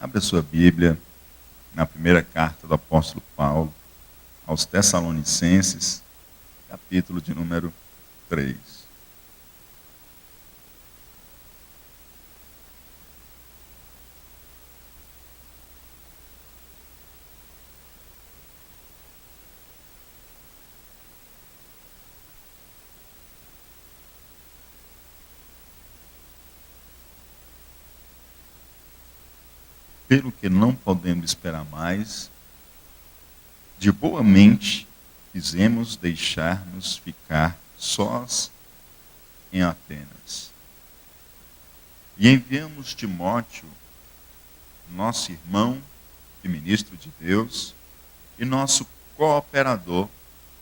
Abra sua Bíblia na primeira carta do apóstolo Paulo aos Tessalonicenses, capítulo de número 3. Pelo que não podendo esperar mais, de boa mente quisemos deixar-nos ficar sós em Atenas. E enviamos Timóteo, nosso irmão e ministro de Deus, e nosso cooperador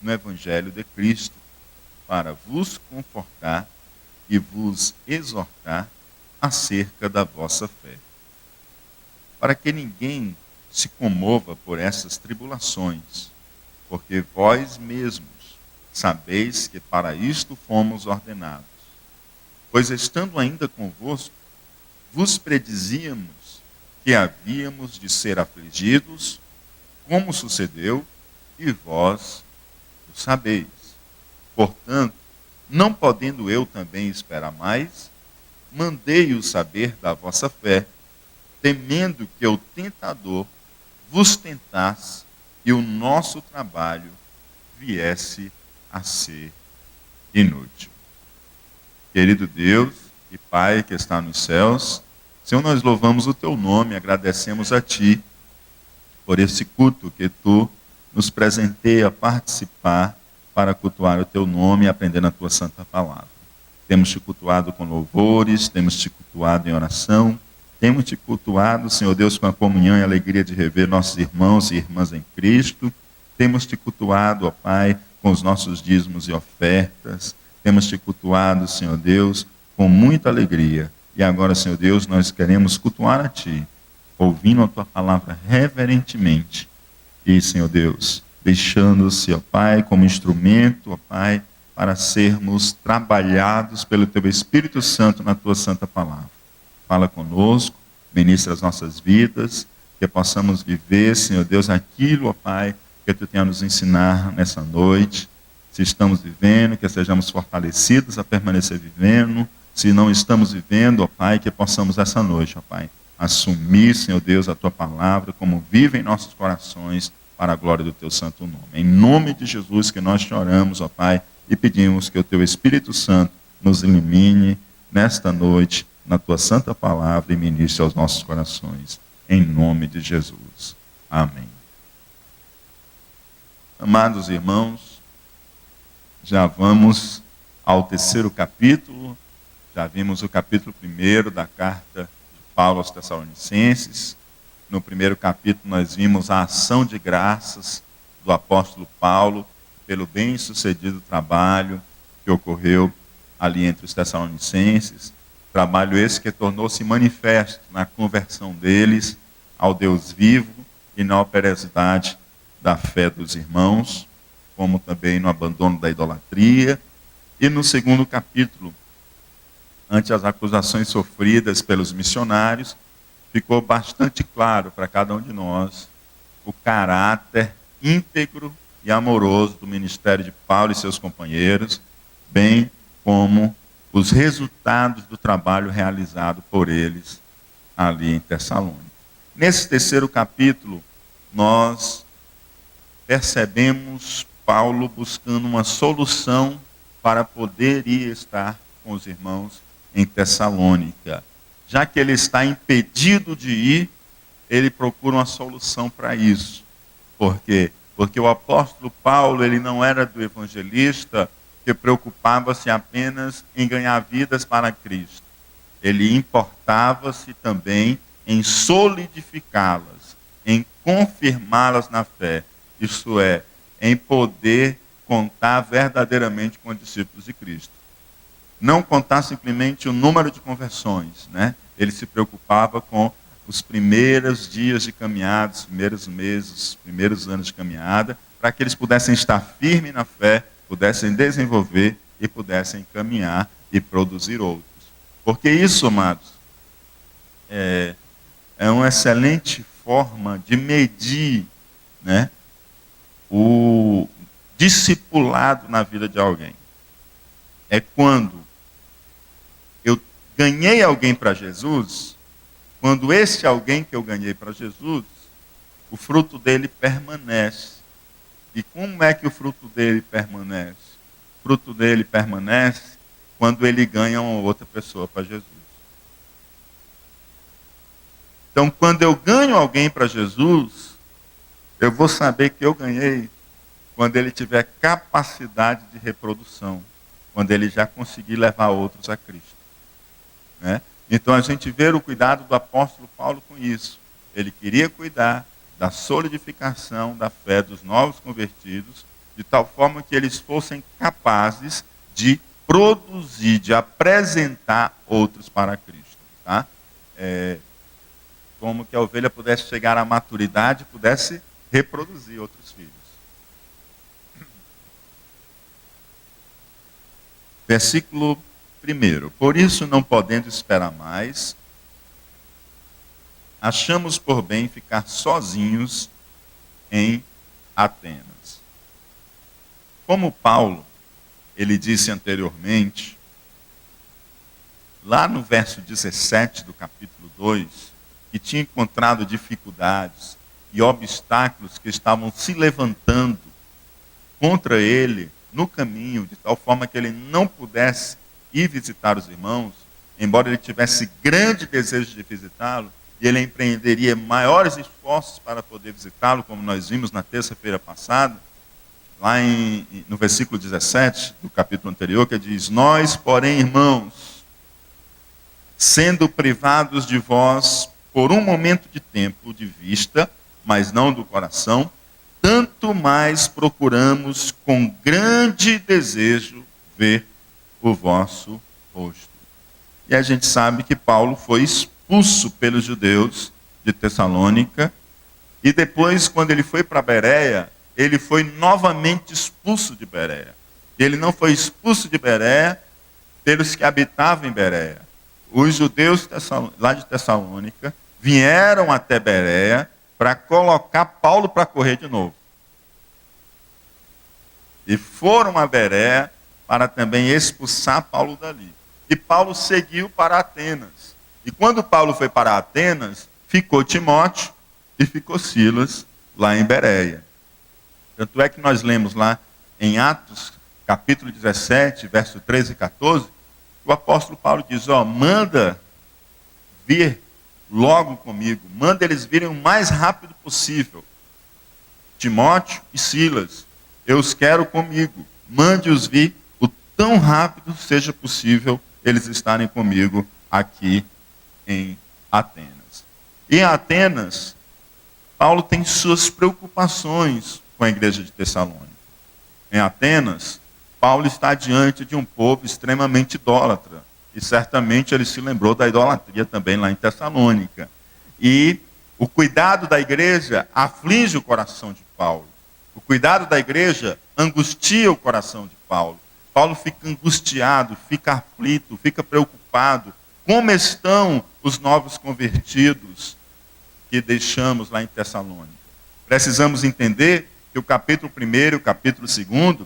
no Evangelho de Cristo, para vos confortar e vos exortar acerca da vossa fé, para que ninguém se comova por essas tribulações, porque vós mesmos sabeis que para isto fomos ordenados. Pois estando ainda convosco, vos predizíamos que havíamos de ser afligidos, como sucedeu, e vós o sabeis. Portanto, não podendo eu também esperar mais, mandei-o saber da vossa fé, temendo que o tentador vos tentasse e o nosso trabalho viesse a ser inútil. Querido Deus e Pai que está nos céus, Senhor, nós louvamos o teu nome, agradecemos a ti por esse culto que tu nos presenteia a participar para cultuar o teu nome e aprender na tua santa palavra. Temos te cultuado com louvores, temos te cultuado em oração, temos te cultuado, Senhor Deus, com a comunhão e a alegria de rever nossos irmãos e irmãs em Cristo. Temos te cultuado, ó Pai, com os nossos dízimos e ofertas. Temos te cultuado, Senhor Deus, com muita alegria. E agora, Senhor Deus, nós queremos cultuar a Ti, ouvindo a Tua palavra reverentemente. E, Senhor Deus, deixando-se, ó Pai, como instrumento, ó Pai, para sermos trabalhados pelo Teu Espírito Santo na Tua santa palavra. Fala conosco, ministra as nossas vidas, que possamos viver, Senhor Deus, aquilo, ó Pai, que Tu tenha a nos ensinar nessa noite. Se estamos vivendo, que sejamos fortalecidos a permanecer vivendo. Se não estamos vivendo, ó Pai, que possamos essa noite, ó Pai, assumir, Senhor Deus, a Tua palavra como vive em nossos corações para a glória do Teu santo nome. Em nome de Jesus que nós te oramos, ó Pai, e pedimos que o Teu Espírito Santo nos ilumine nesta noite, na Tua santa palavra e ministre aos nossos corações. Em nome de Jesus. Amém. Amados irmãos, já vamos ao terceiro capítulo. Já vimos o capítulo 1 da carta de Paulo aos Tessalonicenses. No primeiro capítulo nós vimos a ação de graças do apóstolo Paulo pelo bem-sucedido trabalho que ocorreu ali entre os Tessalonicenses. Trabalho esse que tornou-se manifesto na conversão deles ao Deus vivo e na operosidade da fé dos irmãos, como também no abandono da idolatria. E no segundo capítulo, ante as acusações sofridas pelos missionários, ficou bastante claro para cada um de nós o caráter íntegro e amoroso do ministério de Paulo e seus companheiros, bem como os resultados do trabalho realizado por eles ali em Tessalônica. Nesse terceiro capítulo, nós percebemos Paulo buscando uma solução para poder ir estar com os irmãos em Tessalônica. Já que ele está impedido de ir, ele procura uma solução para isso. Por quê? Porque o apóstolo Paulo, ele não era do evangelista que preocupava-se apenas em ganhar vidas para Cristo. Ele importava-se também em solidificá-las, em confirmá-las na fé. Isto é, em poder contar verdadeiramente com os discípulos de Cristo. Não contar simplesmente o número de conversões, né? Ele se preocupava com os primeiros dias de caminhada, os primeiros meses, os primeiros anos de caminhada, para que eles pudessem estar firmes na fé, pudessem desenvolver e pudessem caminhar e produzir outros. Porque isso, amados, é um uma excelente forma de medir, né, o discipulado na vida de alguém. É quando eu ganhei alguém para Jesus, quando esse alguém que eu ganhei para Jesus, o fruto dele permanece. E como é que o fruto dele permanece? O fruto dele permanece quando ele ganha uma outra pessoa para Jesus. Então, quando eu ganho alguém para Jesus, eu vou saber que eu ganhei quando ele tiver capacidade de reprodução, quando ele já conseguir levar outros a Cristo, né? Então a gente vê o cuidado do apóstolo Paulo com isso. Ele queria cuidar da solidificação da fé dos novos convertidos, de tal forma que eles fossem capazes de produzir, de apresentar outros para Cristo. Tá? Como que a ovelha pudesse chegar à maturidade e pudesse reproduzir outros filhos. Versículo 1. Por isso, não podendo esperar mais, achamos por bem ficar sozinhos em Atenas. Como Paulo, ele disse anteriormente, lá no verso 17 do capítulo 2, que tinha encontrado dificuldades e obstáculos que estavam se levantando contra ele no caminho, de tal forma que ele não pudesse ir visitar os irmãos, embora ele tivesse grande desejo de visitá-lo, e ele empreenderia maiores esforços para poder visitá-lo, como nós vimos na terça-feira passada, lá no versículo 17 do capítulo anterior, que diz: nós, porém, irmãos, sendo privados de vós por um momento de tempo de vista, mas não do coração, tanto mais procuramos com grande desejo ver o vosso rosto. E a gente sabe que Paulo foi expulso pelos judeus de Tessalônica, e depois, quando ele foi para Bereia, ele foi novamente expulso de Bereia. E ele não foi expulso de Bereia pelos que habitavam em Bereia. Os judeus lá de Tessalônica vieram até Bereia para colocar Paulo para correr de novo. E foram a Bereia para também expulsar Paulo dali. E Paulo seguiu para Atenas. E quando Paulo foi para Atenas, ficou Timóteo e ficou Silas lá em Bereia. Tanto é que nós lemos lá em Atos, capítulo 17, verso 13 e 14, o apóstolo Paulo diz: manda vir logo comigo, manda eles virem o mais rápido possível. Timóteo e Silas, eu os quero comigo, mande-os vir o tão rápido seja possível eles estarem comigo aqui em Atenas. E em Atenas, Paulo tem suas preocupações com a igreja de Tessalônica. Em Atenas, Paulo está diante de um povo extremamente idólatra. E certamente ele se lembrou da idolatria também lá em Tessalônica. E o cuidado da igreja aflige o coração de Paulo. O cuidado da igreja angustia o coração de Paulo. Paulo fica angustiado, fica aflito, fica preocupado. Como estão os novos convertidos que deixamos lá em Tessalônica? Precisamos entender que o capítulo 1 e o capítulo 2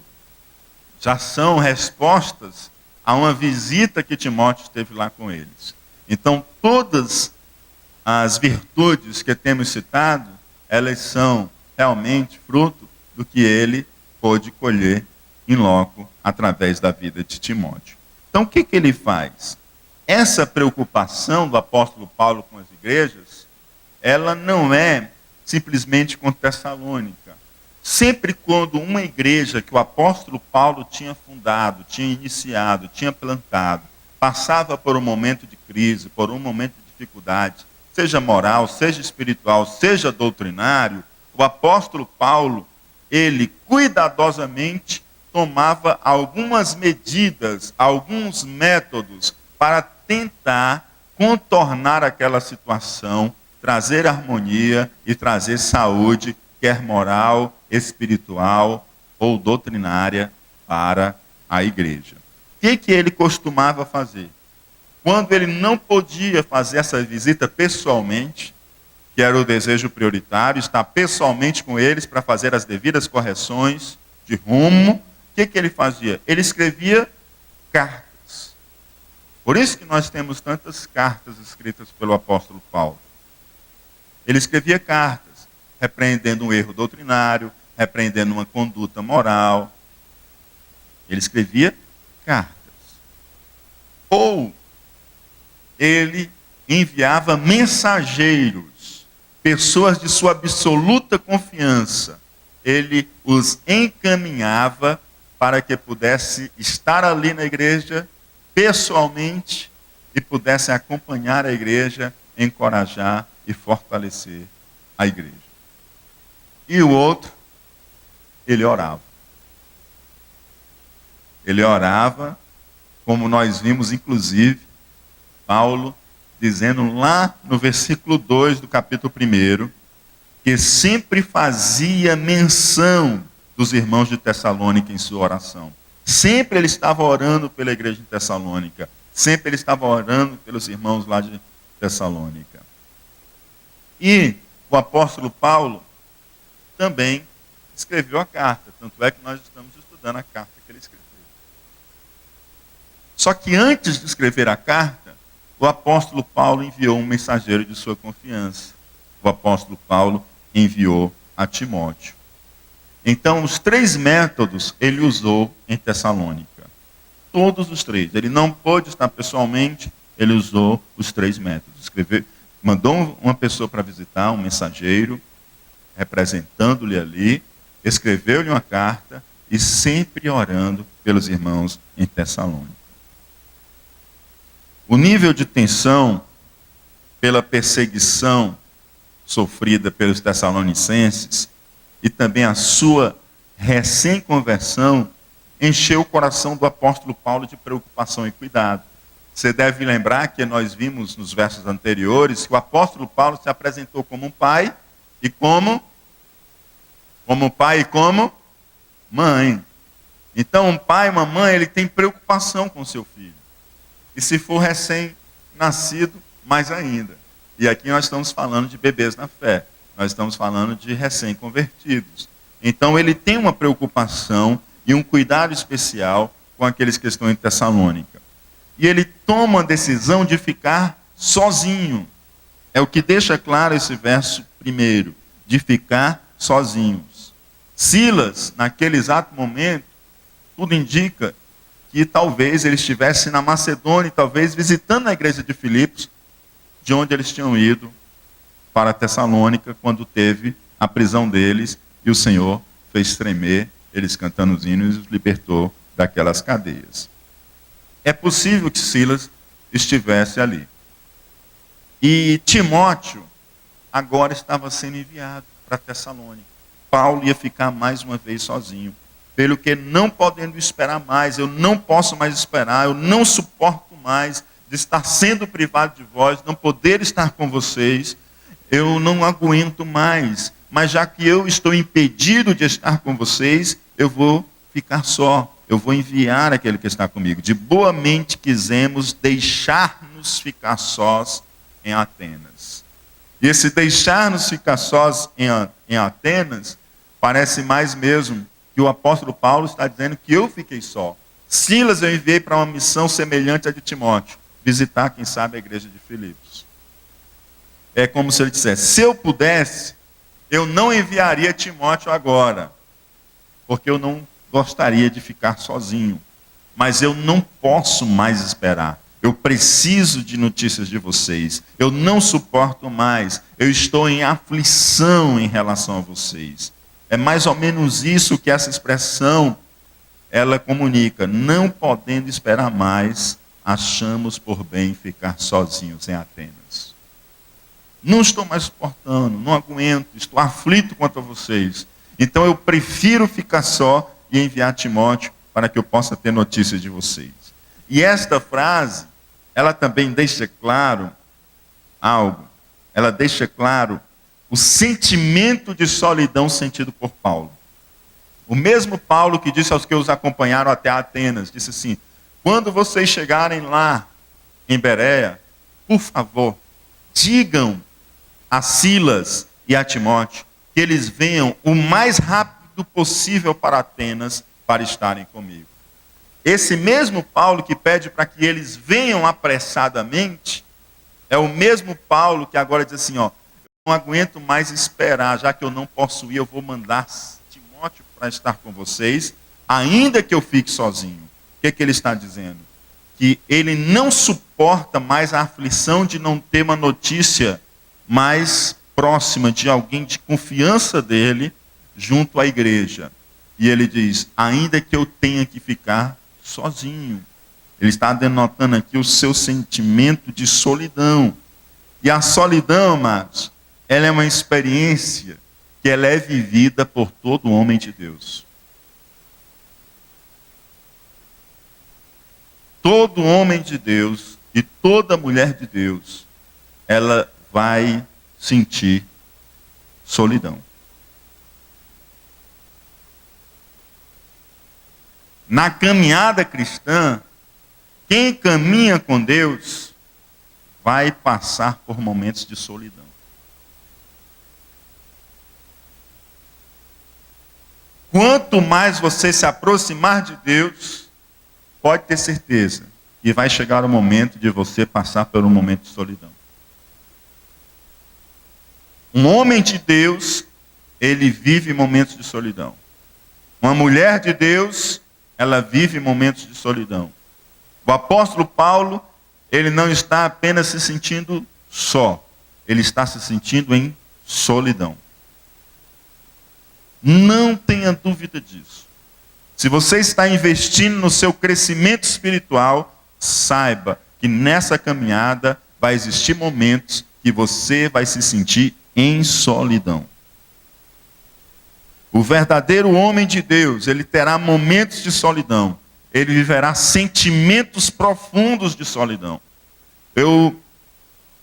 já são respostas a uma visita que Timóteo teve lá com eles. Então, todas as virtudes que temos citado, elas são realmente fruto do que ele pôde colher em loco através da vida de Timóteo. Então, o que ele faz? Essa preocupação do apóstolo Paulo com as igrejas, ela não é simplesmente com Tessalônica. Sempre quando uma igreja que o apóstolo Paulo tinha fundado, tinha iniciado, tinha plantado, passava por um momento de crise, por um momento de dificuldade, seja moral, seja espiritual, seja doutrinário, o apóstolo Paulo, ele cuidadosamente tomava algumas medidas, alguns métodos para tentar contornar aquela situação, trazer harmonia e trazer saúde, quer moral, espiritual ou doutrinária, para a igreja. O que ele costumava fazer? Quando ele não podia fazer essa visita pessoalmente, que era o desejo prioritário, estar pessoalmente com eles para fazer as devidas correções de rumo. O que ele fazia? Ele escrevia cartas. Por isso que nós temos tantas cartas escritas pelo apóstolo Paulo. Ele escrevia cartas, repreendendo um erro doutrinário, repreendendo uma conduta moral. Ele escrevia cartas. Ou ele enviava mensageiros, pessoas de sua absoluta confiança. Ele os encaminhava para que pudesse estar ali na igreja pessoalmente e pudesse acompanhar a igreja, encorajar e fortalecer a igreja. E o outro, ele orava. Ele orava, como nós vimos, inclusive, Paulo dizendo lá no versículo 2 do capítulo 1, que sempre fazia menção dos irmãos de Tessalônica em sua oração. Sempre ele estava orando pela igreja de Tessalônica. Sempre ele estava orando pelos irmãos lá de Tessalônica. E o apóstolo Paulo também escreveu a carta. Tanto é que nós estamos estudando a carta que ele escreveu. Só que antes de escrever a carta, o apóstolo Paulo enviou um mensageiro de sua confiança. O apóstolo Paulo enviou a Timóteo. Então, os 3 métodos ele usou em Tessalônica. Todos os 3. Ele não pôde estar pessoalmente, ele usou os 3 métodos. Mandou uma pessoa para visitar, um mensageiro, representando-lhe ali, escreveu-lhe uma carta e sempre orando pelos irmãos em Tessalônica. O nível de tensão pela perseguição sofrida pelos tessalonicenses e também a sua recém-conversão encheu o coração do apóstolo Paulo de preocupação e cuidado. Você deve lembrar que nós vimos nos versos anteriores que o apóstolo Paulo se apresentou como um pai e como mãe. Então, um pai e uma mãe, ele tem preocupação com seu filho. E se for recém-nascido, mais ainda. E aqui nós estamos falando de bebês na fé. Nós estamos falando de recém-convertidos. Então ele tem uma preocupação e um cuidado especial com aqueles que estão em Tessalônica. E ele toma a decisão de ficar sozinho. É o que deixa claro esse verso primeiro, de ficar sozinhos. Silas, naquele exato momento, tudo indica que talvez ele estivesse na Macedônia, talvez visitando a igreja de Filipos, de onde eles tinham ido para Tessalônica, quando teve a prisão deles, e o Senhor fez tremer, eles cantando os hinos, e os libertou daquelas cadeias. É possível que Silas estivesse ali. E Timóteo agora estava sendo enviado para Tessalônica. Paulo ia ficar mais uma vez sozinho. Pelo que não podendo esperar mais, eu não posso mais esperar, eu não suporto mais de estar sendo privado de vós, não poder estar com vocês, eu não aguento mais. Mas já que eu estou impedido de estar com vocês, eu vou ficar só. Eu vou enviar aquele que está comigo. De boa mente quisemos deixar-nos ficar sós em Atenas. E esse deixar-nos ficar sós em Atenas, parece mais mesmo que o apóstolo Paulo está dizendo que eu fiquei só. Silas eu enviei para uma missão semelhante à de Timóteo, visitar, quem sabe, a igreja de Filipos. É como se ele dissesse, se eu pudesse, eu não enviaria Timóteo agora, porque eu não gostaria de ficar sozinho. Mas eu não posso mais esperar. Eu preciso de notícias de vocês. Eu não suporto mais. Eu estou em aflição em relação a vocês. É mais ou menos isso que essa expressão, ela comunica. Não podendo esperar mais, achamos por bem ficar sozinhos em Atenas. Não estou mais suportando, não aguento, estou aflito quanto a vocês. Então eu prefiro ficar só e enviar Timóteo para que eu possa ter notícias de vocês. E esta frase, ela também deixa claro algo. Ela deixa claro o sentimento de solidão sentido por Paulo. O mesmo Paulo que disse aos que os acompanharam até Atenas, disse assim, quando vocês chegarem lá em Bereia, por favor, digam a Silas e a Timóteo que eles venham o mais rápido possível para Atenas para estarem comigo. Esse mesmo Paulo que pede para que eles venham apressadamente, é o mesmo Paulo que agora diz assim, ó, não aguento mais esperar, já que eu não posso ir, eu vou mandar Timóteo para estar com vocês, ainda que eu fique sozinho. O que ele está dizendo? Que ele não suporta mais a aflição de não ter uma notícia mais próxima de alguém de confiança dele junto à igreja. E ele diz, ainda que eu tenha que ficar sozinho. Ele está denotando aqui o seu sentimento de solidão. E a solidão, amados, ela é uma experiência que ela é vivida por todo homem de Deus. Todo homem de Deus e toda mulher de Deus, ela vai sentir solidão. Na caminhada cristã, quem caminha com Deus vai passar por momentos de solidão. Quanto mais você se aproximar de Deus, pode ter certeza que vai chegar o momento de você passar por um momento de solidão. Um homem de Deus, ele vive momentos de solidão. Uma mulher de Deus, ela vive momentos de solidão. O apóstolo Paulo, ele não está apenas se sentindo só, ele está se sentindo em solidão. Não tenha dúvida disso. Se você está investindo no seu crescimento espiritual, saiba que nessa caminhada vai existir momentos que você vai se sentir em solidão. O verdadeiro homem de Deus, ele terá momentos de solidão. Ele viverá sentimentos profundos de solidão. Eu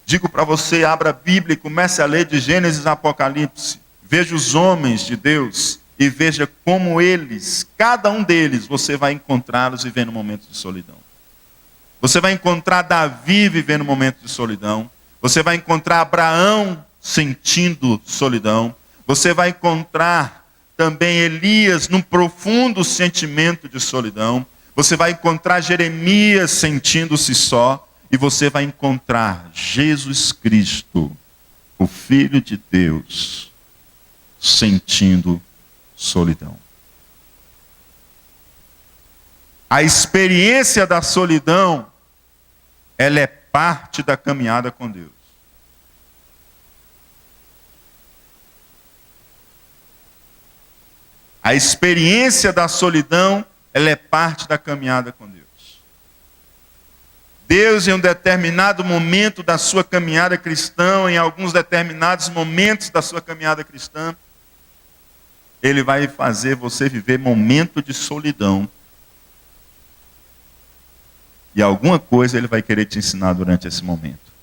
digo para você, abra a Bíblia e comece a ler de Gênesis a Apocalipse. Veja os homens de Deus e veja como eles, cada um deles, você vai encontrá-los vivendo momentos de solidão. Você vai encontrar Davi vivendo momentos de solidão. Você vai encontrar Abraão sentindo solidão. Você vai encontrar também Elias num profundo sentimento de solidão. Você vai encontrar Jeremias sentindo-se só. E você vai encontrar Jesus Cristo, o Filho de Deus, sentindo solidão. A experiência da solidão, ela é parte da caminhada com Deus. A experiência da solidão, ela é parte da caminhada com Deus. Deus, em um determinado momento da sua caminhada cristã, em alguns determinados momentos da sua caminhada cristã, Ele vai fazer você viver momento de solidão. E alguma coisa Ele vai querer te ensinar durante esse momento.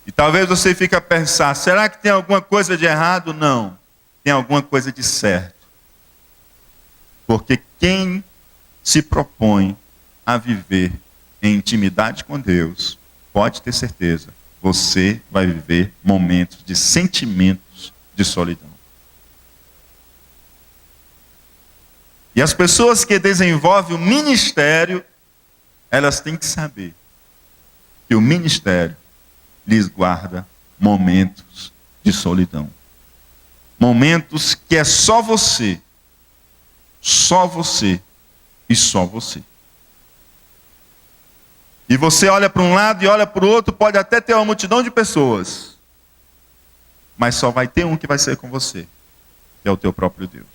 E talvez você fique a pensar, será que tem alguma coisa de errado? Não. Tem alguma coisa de certo. Porque quem se propõe a viver em intimidade com Deus, pode ter certeza, você vai viver momentos de sentimentos de solidão. E as pessoas que desenvolvem o ministério, elas têm que saber que o ministério lhes guarda momentos de solidão. Momentos que é só você e só você. E você olha para um lado e olha para o outro, pode até ter uma multidão de pessoas, mas só vai ter um que vai ser com você, que é o teu próprio Deus.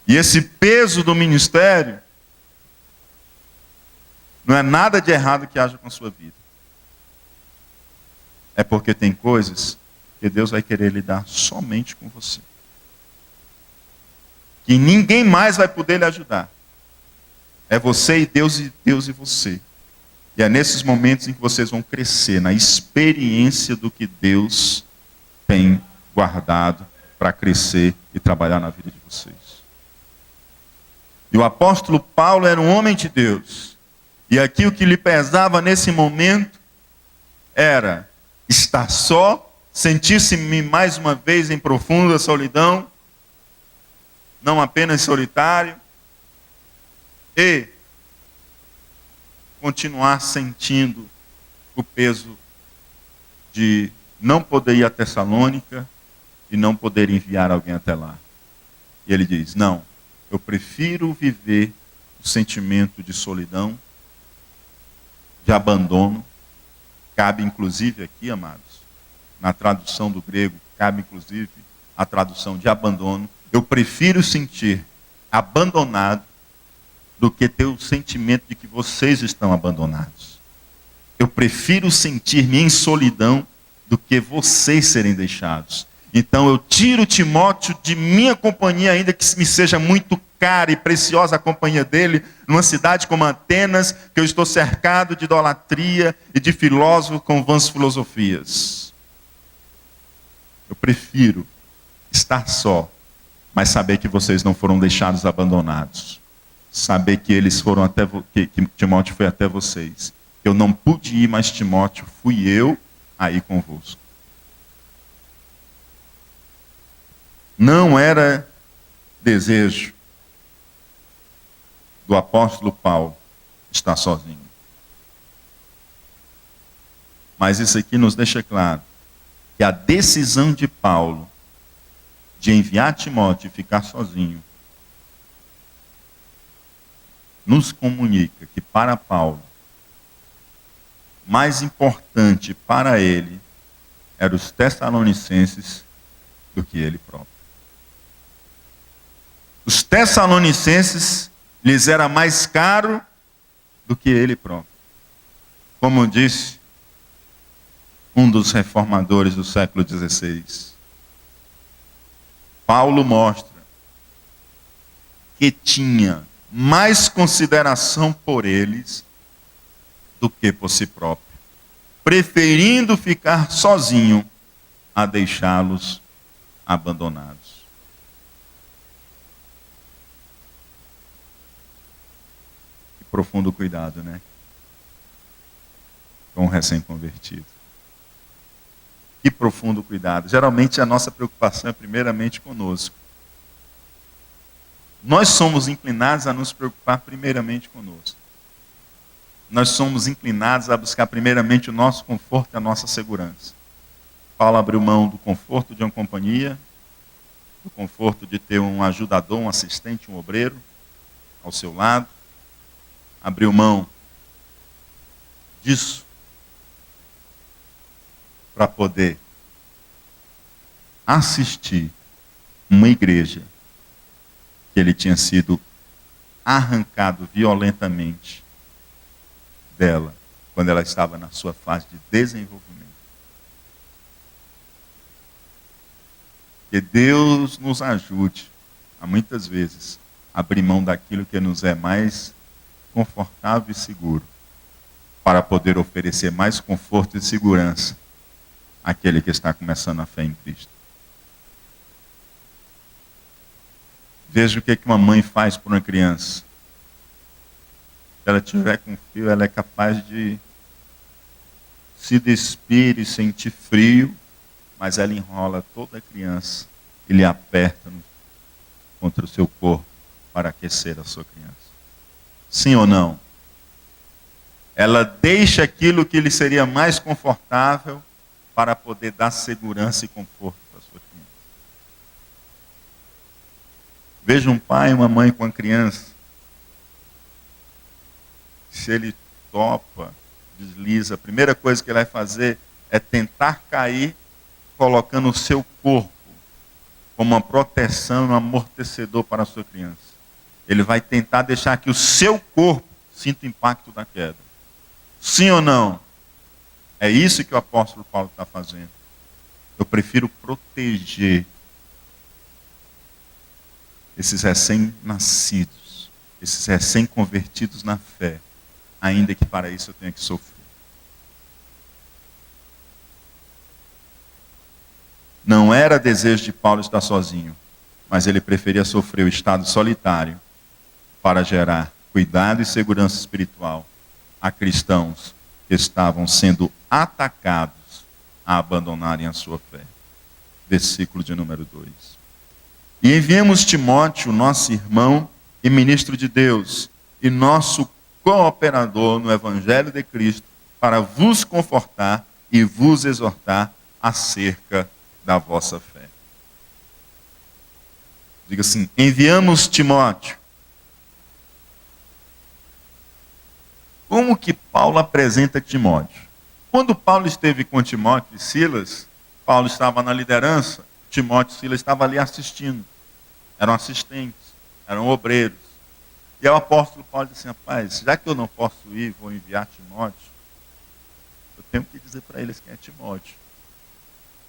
E esse peso do ministério não é nada de errado que haja com a sua vida. É porque tem coisas que Deus vai querer lidar somente com você. Que ninguém mais vai poder lhe ajudar. É você e Deus e você. E é nesses momentos em que vocês vão crescer na experiência do que Deus tem guardado para crescer e trabalhar na vida de vocês. E o apóstolo Paulo era um homem de Deus. E aqui o que lhe pesava nesse momento era estar só, sentir-se-me mais uma vez em profunda solidão, não apenas solitário, e continuar sentindo o peso de não poder ir a Tessalônica e não poder enviar alguém até lá. E ele diz, não, eu prefiro viver o sentimento de solidão, de abandono. Cabe inclusive aqui, amados, na tradução do grego, cabe inclusive a tradução de abandono. Eu prefiro sentir abandonado do que ter o sentimento de que vocês estão abandonados. Eu prefiro sentir-me em solidão do que vocês serem deixados. Então eu tiro Timóteo de minha companhia, ainda que me seja muito cara e preciosa a companhia dele, numa cidade como Atenas, que eu estou cercado de idolatria e de filósofos com vãs filosofias. Eu prefiro estar só, mas saber que vocês não foram deixados abandonados. Saber que eles foram até que Timóteo foi até vocês. Eu não pude ir, mas Timóteo, fui eu aí convosco. Não era desejo do apóstolo Paulo estar sozinho. Mas isso aqui nos deixa claro que a decisão de Paulo de enviar Timóteo e ficar sozinho nos comunica que para Paulo, mais importante para ele eram os Tessalonicenses do que ele próprio. Os Tessalonicenses lhes era mais caro do que ele próprio. Como disse um dos reformadores do século XVI, Paulo mostra que tinha mais consideração por eles do que por si próprio, preferindo ficar sozinho a deixá-los abandonados. Que profundo cuidado, né? Com o recém-convertido. Que profundo cuidado. Geralmente a nossa preocupação é primeiramente conosco. Nós somos inclinados a nos preocupar primeiramente conosco. Nós somos inclinados a buscar primeiramente o nosso conforto e a nossa segurança. Paulo abriu mão do conforto de uma companhia, do conforto de ter um ajudador, um assistente, um obreiro ao seu lado. Abriu mão disso para poder assistir uma igreja que ele tinha sido arrancado violentamente dela, quando ela estava na sua fase de desenvolvimento. Que Deus nos ajude a muitas vezes abrir mão daquilo que nos é mais confortável e seguro, para poder oferecer mais conforto e segurança àquele que está começando a fé em Cristo. Veja o que uma mãe faz por uma criança. Se ela tiver com frio, ela é capaz de se despir e sentir frio, mas ela enrola toda a criança e lhe aperta contra o seu corpo para aquecer a sua criança. Sim ou não? Ela deixa aquilo que lhe seria mais confortável para poder dar segurança e conforto para a sua criança. Veja um pai e uma mãe com a criança. Se ele topa, desliza, a primeira coisa que ele vai fazer é tentar cair, colocando o seu corpo como uma proteção, um amortecedor para a sua criança. Ele vai tentar deixar que o seu corpo sinta o impacto da queda. Sim ou não? É isso que o apóstolo Paulo está fazendo. Eu prefiro proteger esses recém-nascidos, esses recém-convertidos na fé, ainda que para isso eu tenha que sofrer. Não era desejo de Paulo estar sozinho, mas ele preferia sofrer o estado solitário para gerar cuidado e segurança espiritual a cristãos que estavam sendo atacados a abandonarem a sua fé. Versículo de número 2. E enviamos Timóteo, nosso irmão e ministro de Deus, e nosso cooperador no Evangelho de Cristo, para vos confortar e vos exortar acerca da vossa fé. Diga assim: enviamos Timóteo. Como que Paulo apresenta Timóteo? Quando Paulo esteve com Timóteo e Silas, Paulo estava na liderança, Timóteo e Silas estavam ali assistindo. Eram assistentes, eram obreiros. E o apóstolo Paulo disse assim: rapaz, já que eu não posso ir, vou enviar Timóteo, eu tenho que dizer para eles quem é Timóteo.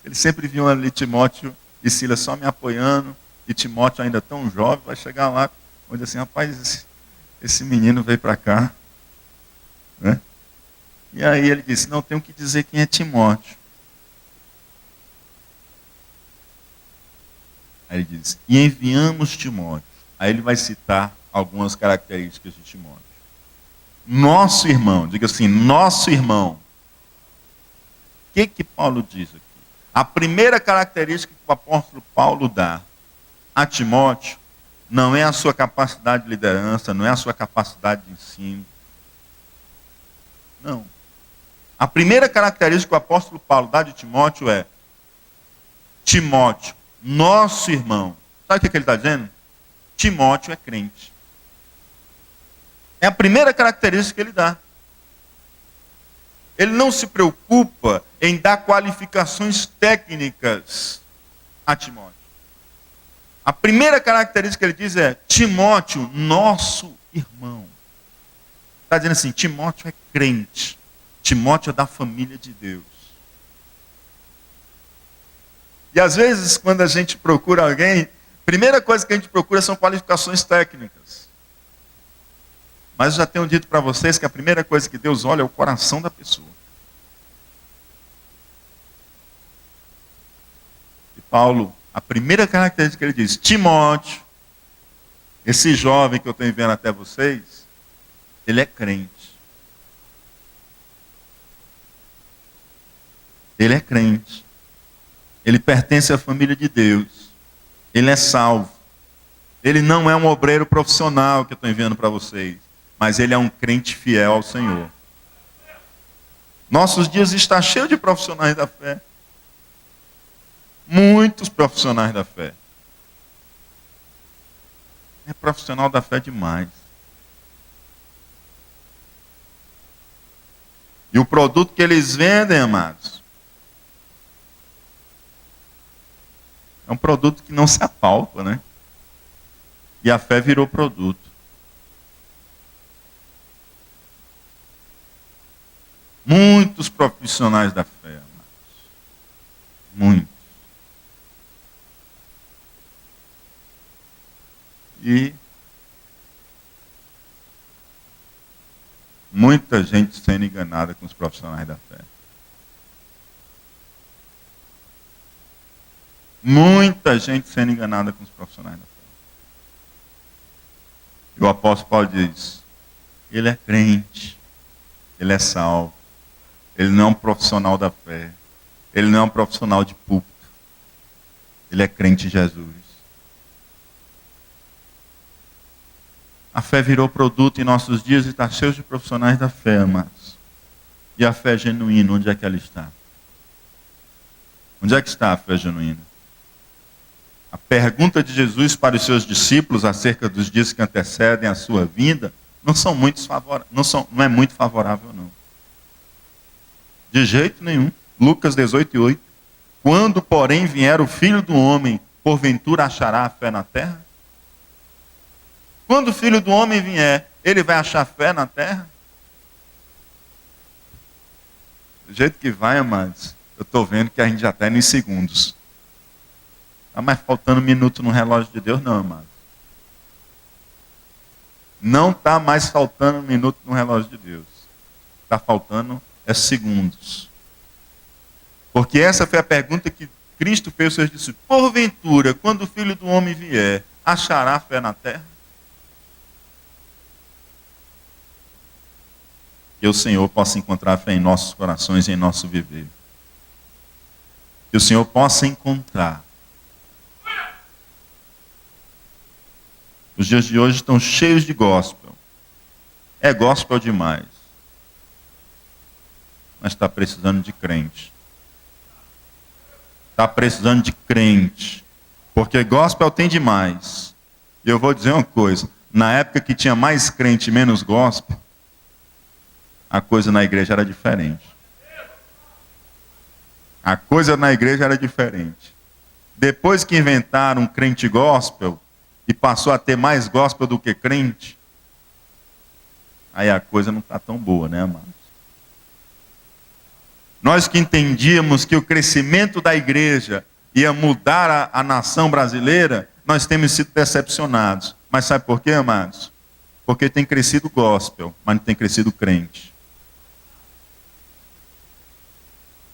Eles sempre viam ali Timóteo e Silas só me apoiando, e Timóteo ainda tão jovem, vai chegar lá, onde assim, rapaz, esse menino veio para cá. Né? E aí ele disse: não, tenho que dizer quem é Timóteo. Aí ele diz: e enviamos Timóteo. Aí ele vai citar algumas características de Timóteo. Nosso irmão, diga assim, nosso irmão. O que Paulo diz aqui? A primeira característica que o apóstolo Paulo dá a Timóteo não é a sua capacidade de liderança, não é a sua capacidade de ensino. Não. A primeira característica que o apóstolo Paulo dá de Timóteo é: Timóteo, nosso irmão. Sabe o que ele está dizendo? Timóteo é crente. É a primeira característica que ele dá. Ele não se preocupa em dar qualificações técnicas a Timóteo. A primeira característica que ele diz é: Timóteo, nosso irmão. Está dizendo assim: Timóteo é crente. Timóteo é da família de Deus. E às vezes, quando a gente procura alguém, a primeira coisa que a gente procura são qualificações técnicas. Mas eu já tenho dito para vocês que a primeira coisa que Deus olha é o coração da pessoa. E Paulo, a primeira característica que ele diz: Timóteo, esse jovem que eu estou enviando até vocês, ele é crente. Ele é crente. Ele pertence à família de Deus. Ele é salvo. Ele não é um obreiro profissional que eu estou enviando para vocês, mas ele é um crente fiel ao Senhor. Nossos dias está cheio de profissionais da fé. Muitos profissionais da fé. É profissional da fé demais. E o produto que eles vendem, amados, é um produto que não se apalpa, né? E a fé virou produto. Muitos profissionais da fé, amados. Muitos. E muita gente sendo enganada com os profissionais da fé. Muita gente sendo enganada com os profissionais da fé. E o apóstolo Paulo diz: ele é crente, ele é salvo, ele não é um profissional da fé, ele não é um profissional de púlpito, ele é crente em Jesus. A fé virou produto em nossos dias e está cheio de profissionais da fé, amados. E a fé genuína, onde é que ela está? Onde é que está a fé genuína? A pergunta de Jesus para os seus discípulos acerca dos dias que antecedem a sua vinda não é muito favorável, não. De jeito nenhum. Lucas 18:8. Quando, porém, vier o Filho do Homem, porventura achará a fé na terra? Quando o Filho do Homem vier, ele vai achar fé na terra? Do jeito que vai, amados, eu estou vendo que a gente já está indo em segundos. Está mais faltando minuto no relógio de Deus, não, amado. Não está mais faltando minuto no relógio de Deus. Está faltando segundos. Porque essa foi a pergunta que Cristo fez aos seus discípulos. Porventura, quando o Filho do Homem vier, achará fé na terra? Que o Senhor possa encontrar fé em nossos corações e em nosso viver. Que o Senhor possa encontrar. Os dias de hoje estão cheios de gospel. É gospel demais. Mas está precisando de crente. Está precisando de crente. Porque gospel tem demais. E eu vou dizer uma coisa. Na época que tinha mais crente e menos gospel, a coisa na igreja era diferente. A coisa na igreja era diferente. Depois que inventaram um crente gospel, e passou a ter mais gospel do que crente, aí a coisa não está tão boa, né, amados? Nós que entendíamos que o crescimento da igreja ia mudar a nação brasileira, nós temos sido decepcionados. Mas sabe por quê, amados? Porque tem crescido gospel, mas não tem crescido crente.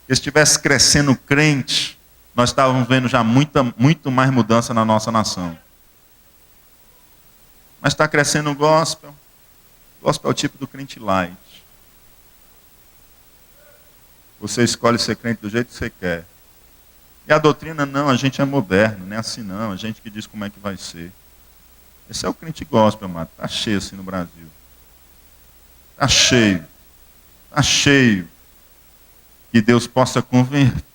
Se estivesse crescendo crente, nós estávamos vendo já muito mais mudança na nossa nação. Mas está crescendo o gospel. Gospel é o tipo do crente light. Você escolhe ser crente do jeito que você quer. E a doutrina não, a gente é moderno, não é assim não, a gente que diz como é que vai ser. Esse é o crente gospel, amado. Está cheio assim no Brasil. Está cheio. Está cheio. Que Deus possa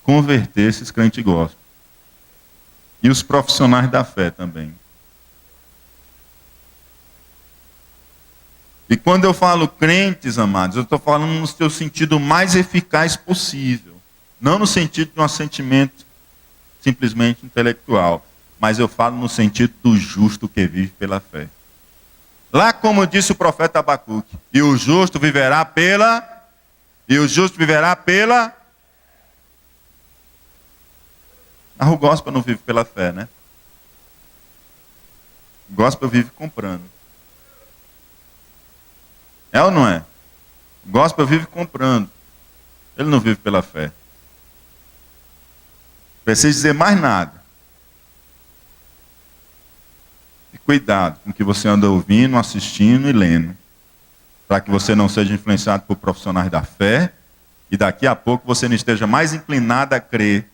converter esses crentes gospel. E os profissionais da fé também. E quando eu falo crentes, amados, eu estou falando no seu sentido mais eficaz possível. Não no sentido de um assentimento simplesmente intelectual. Mas eu falo no sentido do justo que vive pela fé. Lá como disse o profeta Abacuque, e o justo viverá pela... Ah, o gospel não vive pela fé, né? O gospel vive comprando. É ou não é? O gospel vive comprando. Ele não vive pela fé. Não precisa dizer mais nada. E cuidado com o que você anda ouvindo, assistindo e lendo. Para que você não seja influenciado por profissionais da fé. E daqui a pouco você não esteja mais inclinado a crer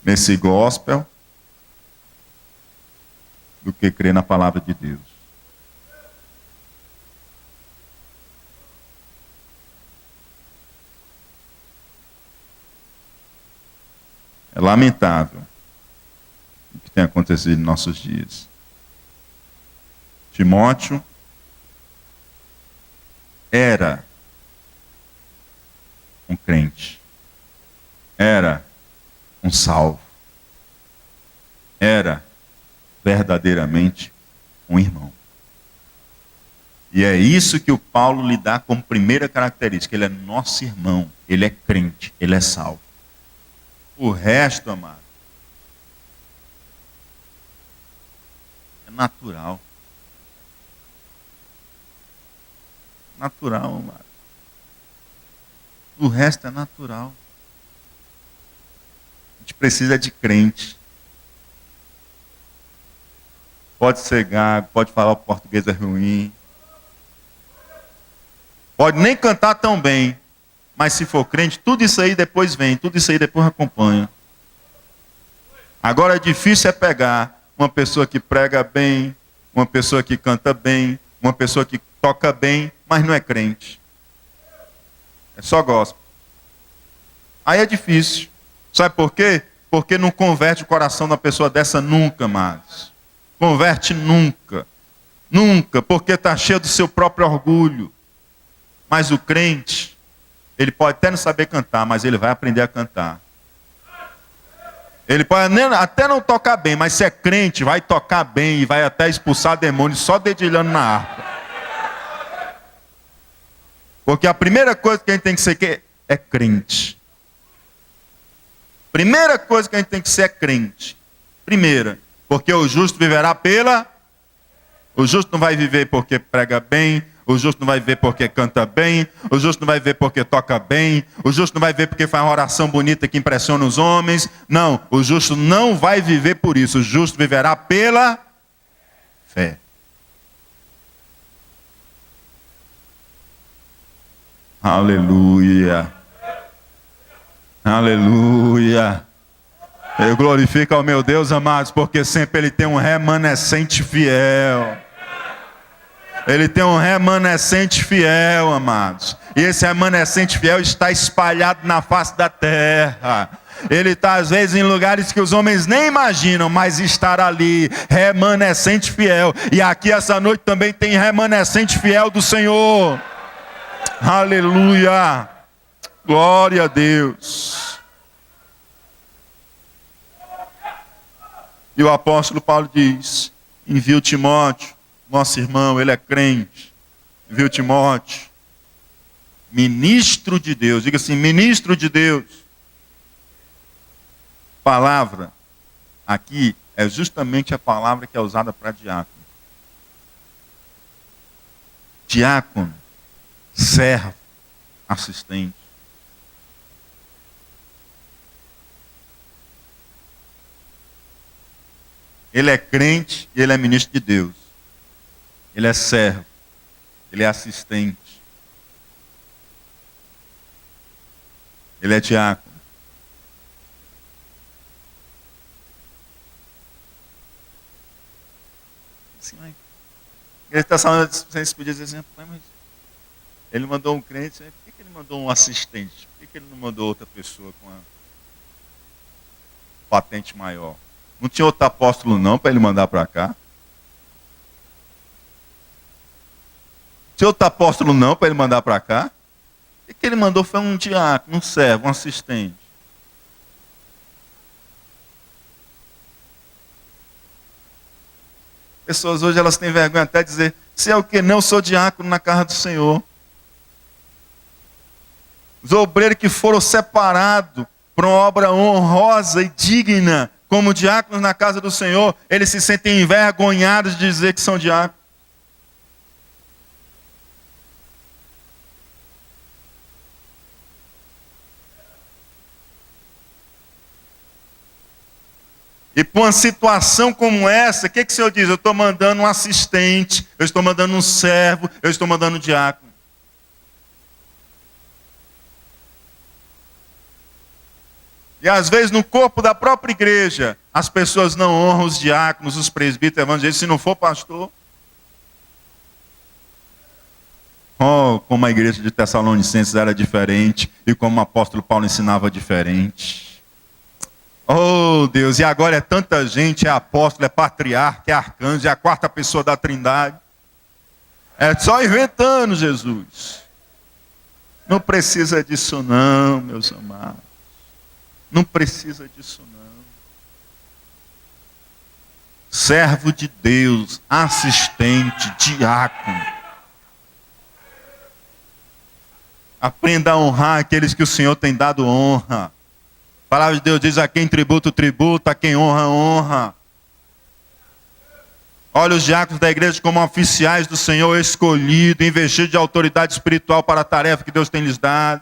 nesse gospel do que crer na palavra de Deus. É lamentável o que tem acontecido em nossos dias. Timóteo era um crente. Era um salvo. Era verdadeiramente um irmão. E é isso que o Paulo lhe dá como primeira característica. Ele é nosso irmão. Ele é crente. Ele é salvo. O resto, amado, é natural. Natural, amado. O resto é natural. A gente precisa de crente. Pode ser gago, pode falar o português é ruim. Pode nem cantar tão bem. Mas se for crente, tudo isso aí depois vem, tudo isso aí depois acompanha. Agora, difícil é pegar uma pessoa que prega bem, uma pessoa que canta bem, uma pessoa que toca bem, mas não é crente. É só gospel. Aí é difícil. Sabe por quê? Porque não converte o coração da pessoa dessa nunca mais. Converte nunca. Nunca, porque está cheio do seu próprio orgulho. Mas o crente, ele pode até não saber cantar, mas ele vai aprender a cantar. Ele pode até não tocar bem, mas se é crente, vai tocar bem e vai até expulsar demônios só dedilhando na harpa. Porque a primeira coisa que a gente tem que ser é crente. Primeira coisa que a gente tem que ser é crente. Primeira, porque o justo viverá pela... O justo não vai viver porque prega bem, o justo não vai viver porque canta bem, o justo não vai viver porque toca bem, o justo não vai viver porque faz uma oração bonita que impressiona os homens. Não, o justo não vai viver por isso, o justo viverá pela fé. Aleluia. Aleluia. Eu glorifico ao meu Deus, amados, porque sempre Ele tem um remanescente fiel. Ele tem um remanescente fiel, amados. E esse remanescente fiel está espalhado na face da terra. Ele está às vezes em lugares que os homens nem imaginam, mas estará ali, remanescente fiel. E aqui essa noite também tem remanescente fiel do Senhor. Aleluia. Glória a Deus. E o apóstolo Paulo diz: envia o Timóteo, nosso irmão, ele é crente. Envia o Timóteo, ministro de Deus. Diga assim, ministro de Deus. Palavra aqui é justamente a palavra que é usada para diácono. Diácono, servo, assistente. Ele é crente e ele é ministro de Deus. Ele é servo, ele é assistente. Ele é diácono. Assim, ele está falando, você podia dizer assim, mas ele mandou um crente, por que ele mandou um assistente? Por que ele não mandou outra pessoa com a patente maior? Não tinha outro apóstolo não para ele mandar para cá? Não tinha outro apóstolo não para ele mandar para cá? O que ele mandou foi um diácono, um servo, um assistente. Pessoas hoje elas têm vergonha até de dizer, se é o que não, sou diácono na casa do Senhor. Os obreiros que foram separados para uma obra honrosa e digna, como diáconos na casa do Senhor, eles se sentem envergonhados de dizer que são diáconos. E para uma situação como essa, o que o Senhor diz? Eu estou mandando um assistente, eu estou mandando um servo, eu estou mandando um diácono. E às vezes no corpo da própria igreja, as pessoas não honram os diáconos, os presbíteros, evangelistas, se não for pastor. Oh, como a igreja de Tessalonicenses era diferente, e como o apóstolo Paulo ensinava diferente. Oh Deus, e agora é tanta gente, é apóstolo, é patriarca, é arcanjo, é a quarta pessoa da Trindade. É só inventando, Jesus. Não precisa disso não, meus amados. Não precisa disso não. Servo de Deus, assistente, diácono. Aprenda a honrar aqueles que o Senhor tem dado honra. A palavra de Deus diz, a quem tributa, tributa, a quem honra, honra. Olha os diáconos da igreja como oficiais do Senhor escolhidos, investidos de autoridade espiritual para a tarefa que Deus tem lhes dado.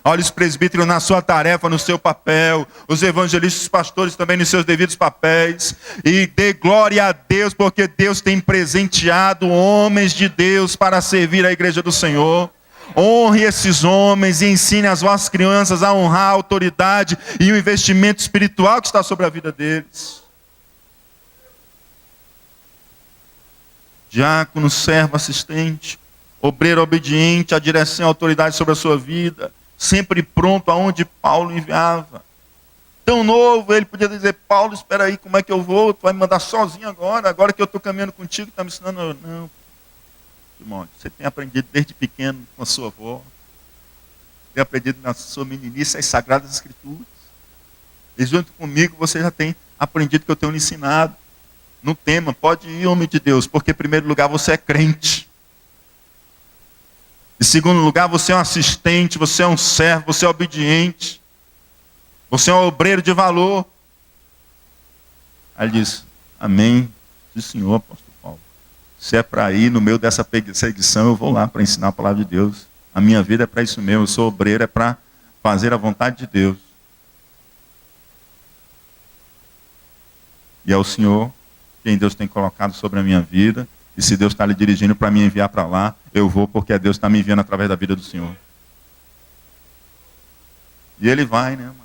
Olha os presbíteros na sua tarefa, no seu papel. Os evangelistas, os pastores também nos seus devidos papéis. E dê glória a Deus, porque Deus tem presenteado homens de Deus para servir a igreja do Senhor. Honre esses homens e ensine as vossas crianças a honrar a autoridade e o investimento espiritual que está sobre a vida deles. Diácono, servo, assistente, obreiro obediente, a direção e a autoridade sobre a sua vida, sempre pronto aonde Paulo enviava. Tão novo, ele podia dizer, Paulo, espera aí, como é que eu vou? Tu vai me mandar sozinho agora que eu estou caminhando contigo, está me ensinando? Não. Timóteo, você tem aprendido desde pequeno com a sua avó, tem aprendido na sua meninice as Sagradas Escrituras, e junto comigo você já tem aprendido que eu tenho lhe ensinado. No tema, pode ir, homem de Deus, porque em primeiro lugar você é crente, em segundo lugar você é um assistente, você é um servo, você é obediente, você é um obreiro de valor. Aí ele diz, amém, sim senhor, apóstolo Paulo. Se é para ir no meio dessa perseguição, eu vou lá para ensinar a palavra de Deus. A minha vida é para isso mesmo. Eu sou obreiro, é para fazer a vontade de Deus. E é o Senhor quem Deus tem colocado sobre a minha vida. E se Deus está lhe dirigindo para me enviar para lá, eu vou, porque Deus está me enviando através da vida do Senhor. E ele vai, né, mano?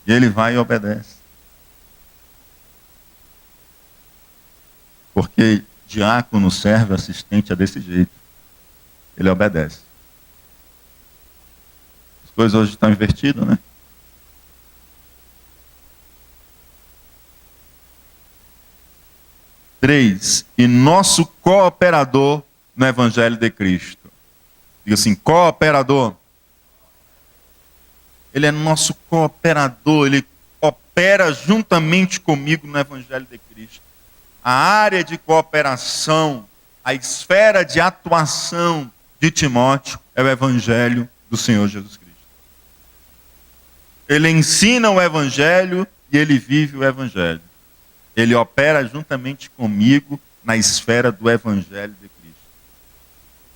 E ele vai e obedece. Porque diácono, servo, assistente é desse jeito. Ele obedece. As coisas hoje estão invertidas, né? Três, e nosso cooperador no Evangelho de Cristo. Diga assim, cooperador. Ele é nosso cooperador, ele opera juntamente comigo no Evangelho de Cristo. A área de cooperação, a esfera de atuação de Timóteo é o Evangelho do Senhor Jesus Cristo. Ele ensina o Evangelho e ele vive o Evangelho. Ele opera juntamente comigo na esfera do Evangelho de Cristo.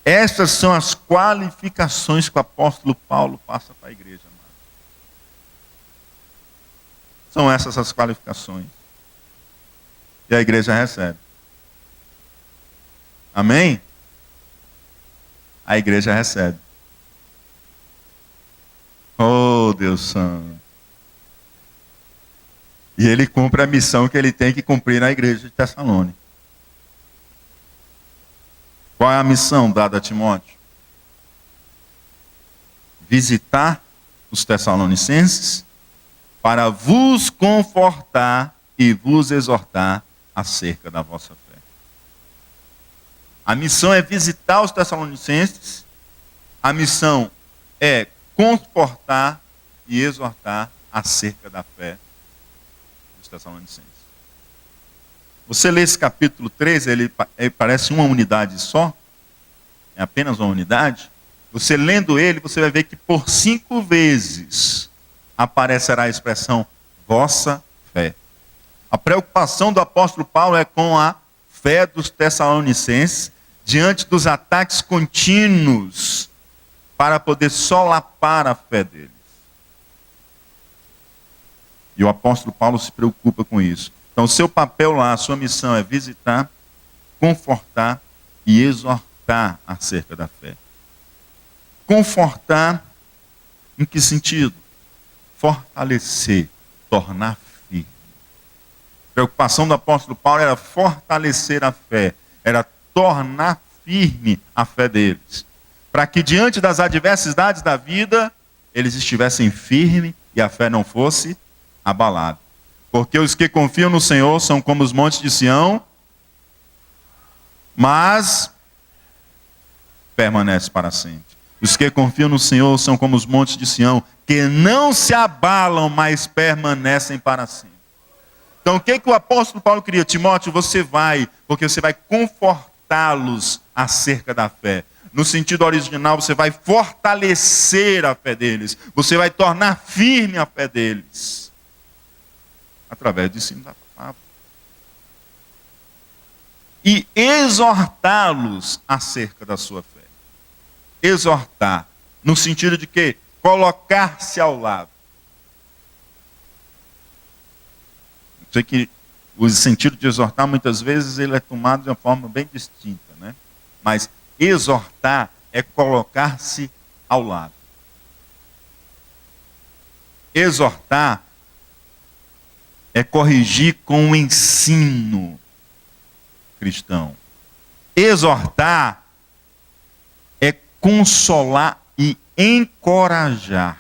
Essas são as qualificações que o apóstolo Paulo passa para a igreja. Amado. São essas as qualificações. E a igreja recebe. Amém? A igreja recebe. Oh, Deus Santo. E ele cumpre a missão que ele tem que cumprir na igreja de Tessalônica. Qual é a missão dada a Timóteo? Visitar os Tessalonicenses para vos confortar e vos exortar acerca da vossa fé. A missão é visitar os Tessalonicenses. A missão é confortar e exortar acerca da fé dos Tessalonicenses. Você lê esse capítulo 13, ele parece uma unidade só, é apenas uma unidade. Você lendo ele, você vai ver que por 5 vezes aparecerá a expressão vossa fé. A preocupação do apóstolo Paulo é com a fé dos Tessalonicenses diante dos ataques contínuos para poder solapar a fé deles. E o apóstolo Paulo se preocupa com isso. Então, o seu papel lá, a sua missão é visitar, confortar e exortar acerca da fé. Confortar, em que sentido? Fortalecer, tornar firme. A preocupação do apóstolo Paulo era fortalecer a fé, era tornar firme a fé deles, para que diante das adversidades da vida, eles estivessem firmes e a fé não fosse abalada. Porque os que confiam no Senhor são como os montes de Sião, mas permanece para sempre. Os que confiam no Senhor são como os montes de Sião, que não se abalam, mas permanecem para sempre. Então o que o apóstolo Paulo queria? Timóteo, você vai, porque você vai confortá-los acerca da fé. No sentido original, você vai fortalecer a fé deles. Você vai tornar firme a fé deles. Através do ensino da palavra. E exortá-los acerca da sua fé. Exortar, no sentido de que? Colocar-se ao lado. Eu sei que o sentido de exortar, muitas vezes, ele é tomado de uma forma bem distinta, né? Mas exortar é colocar-se ao lado. Exortar é corrigir com o ensino cristão. Exortar é consolar e encorajar.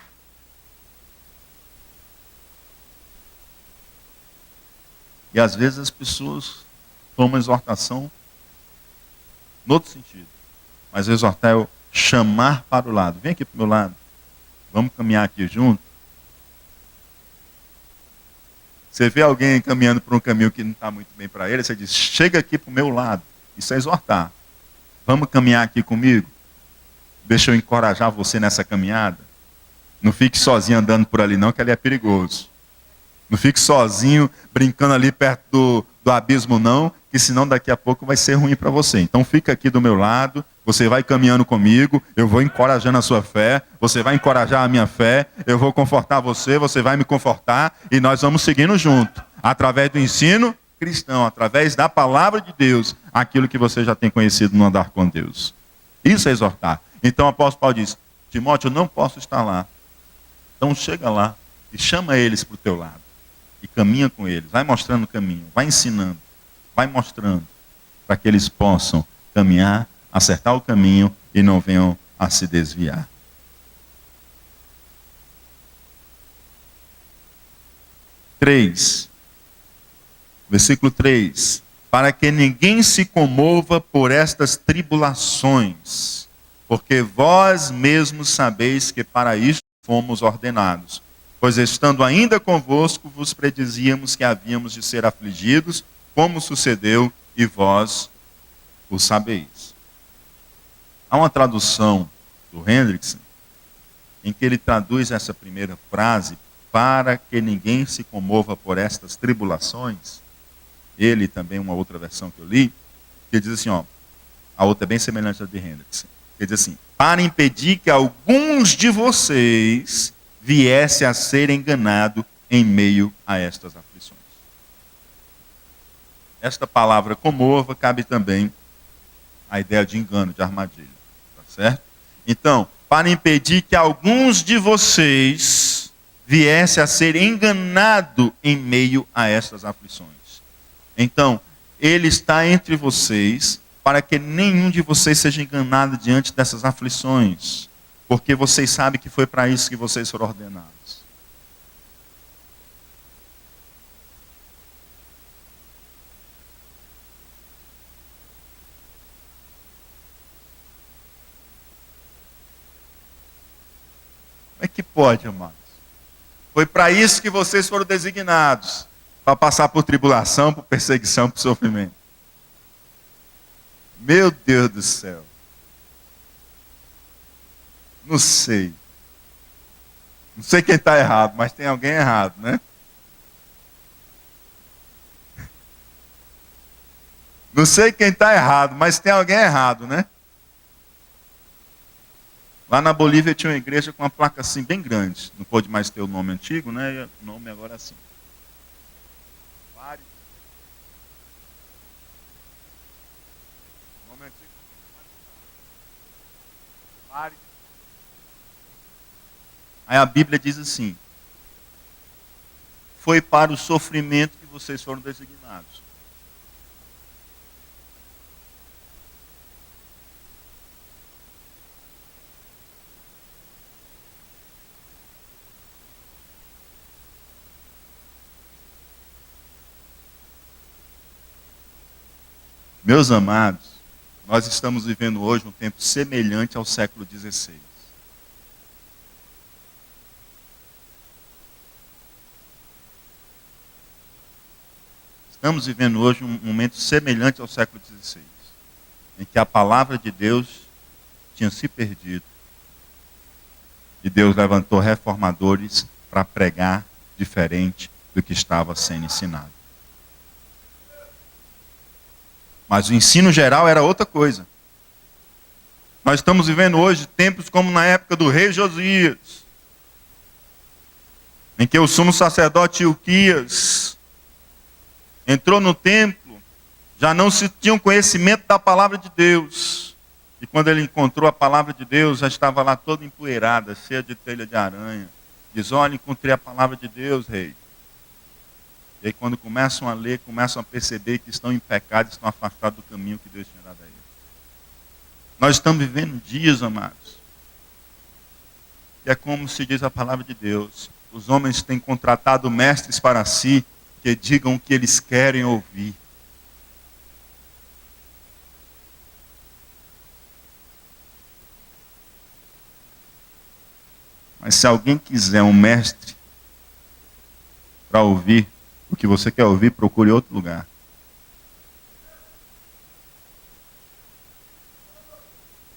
E às vezes as pessoas tomam exortação no outro sentido. Mas exortar é o chamar para o lado. Vem aqui para o meu lado. Vamos caminhar aqui junto. Você vê alguém caminhando por um caminho que não está muito bem para ele, você diz, chega aqui para o meu lado. Isso é exortar. Vamos caminhar aqui comigo? Deixa eu encorajar você nessa caminhada. Não fique sozinho andando por ali não, que ali é perigoso. Não fique sozinho brincando ali perto do abismo não, que senão daqui a pouco vai ser ruim para você. Então fica aqui do meu lado, você vai caminhando comigo, eu vou encorajando a sua fé, você vai encorajar a minha fé, eu vou confortar você, você vai me confortar, e nós vamos seguindo junto, através do ensino cristão, através da palavra de Deus, aquilo que você já tem conhecido no andar com Deus. Isso é exortar. Então o apóstolo Paulo diz, Timóteo, eu não posso estar lá, Então chega lá e chama eles para o teu lado. E caminha com eles. Vai mostrando o caminho. Vai ensinando. Vai mostrando. Para que eles possam caminhar, acertar o caminho e não venham a se desviar. Versículo 3. Para que ninguém se comova por estas tribulações, porque vós mesmos sabeis que para isto fomos ordenados. Pois estando ainda convosco, vos predizíamos que havíamos de ser afligidos, como sucedeu, e vós o sabeis. Há uma tradução do Hendrickson, em que ele traduz essa primeira frase, para que ninguém se comova por estas tribulações. Ele também, uma outra versão que eu li, que diz assim, a outra é bem semelhante à de Hendrickson. Ele diz assim, para impedir que alguns de vocês viessem a ser enganados em meio a estas aflições. Esta palavra comova cabe também a ideia de engano, de armadilha. Tá certo? Então, para impedir que alguns de vocês viessem a ser enganados em meio a estas aflições. Então, ele está entre vocês para que nenhum de vocês seja enganado diante dessas aflições, porque vocês sabem que foi para isso que vocês foram ordenados. Como é que pode, amados? Foi para isso que vocês foram designados, para passar por tribulação, por perseguição, por sofrimento. Meu Deus do céu. Não sei. Não sei quem está errado, mas tem alguém errado, né? Não sei quem está errado, mas tem alguém errado, né? Lá na Bolívia tinha uma igreja com uma placa assim bem grande. Não pode mais ter o nome antigo, né? O nome agora é assim. O nome antigo. Aí a Bíblia diz assim: foi para o sofrimento que vocês foram designados. Meus amados, nós estamos vivendo hoje um tempo semelhante ao século XVI. Estamos vivendo hoje um momento semelhante ao século XVI, em que a palavra de Deus tinha se perdido. E Deus levantou reformadores para pregar diferente do que estava sendo ensinado. Mas o ensino geral era outra coisa. Nós estamos vivendo hoje tempos como na época do rei Josias, em que o sumo sacerdote Ilquias entrou no templo, já não se tinha um conhecimento da palavra de Deus. E quando ele encontrou a palavra de Deus, já estava lá toda empoeirada, cheia de telha de aranha. Diz, olha, encontrei a palavra de Deus, rei. E aí quando começam a ler, começam a perceber que estão em pecado, estão afastados do caminho que Deus tinha dado a eles. Nós estamos vivendo dias, amados, que é como se diz a palavra de Deus. Os homens têm contratado mestres para si, que digam o que eles querem ouvir. Mas se alguém quiser um mestre para ouvir o que você quer ouvir, procure outro lugar.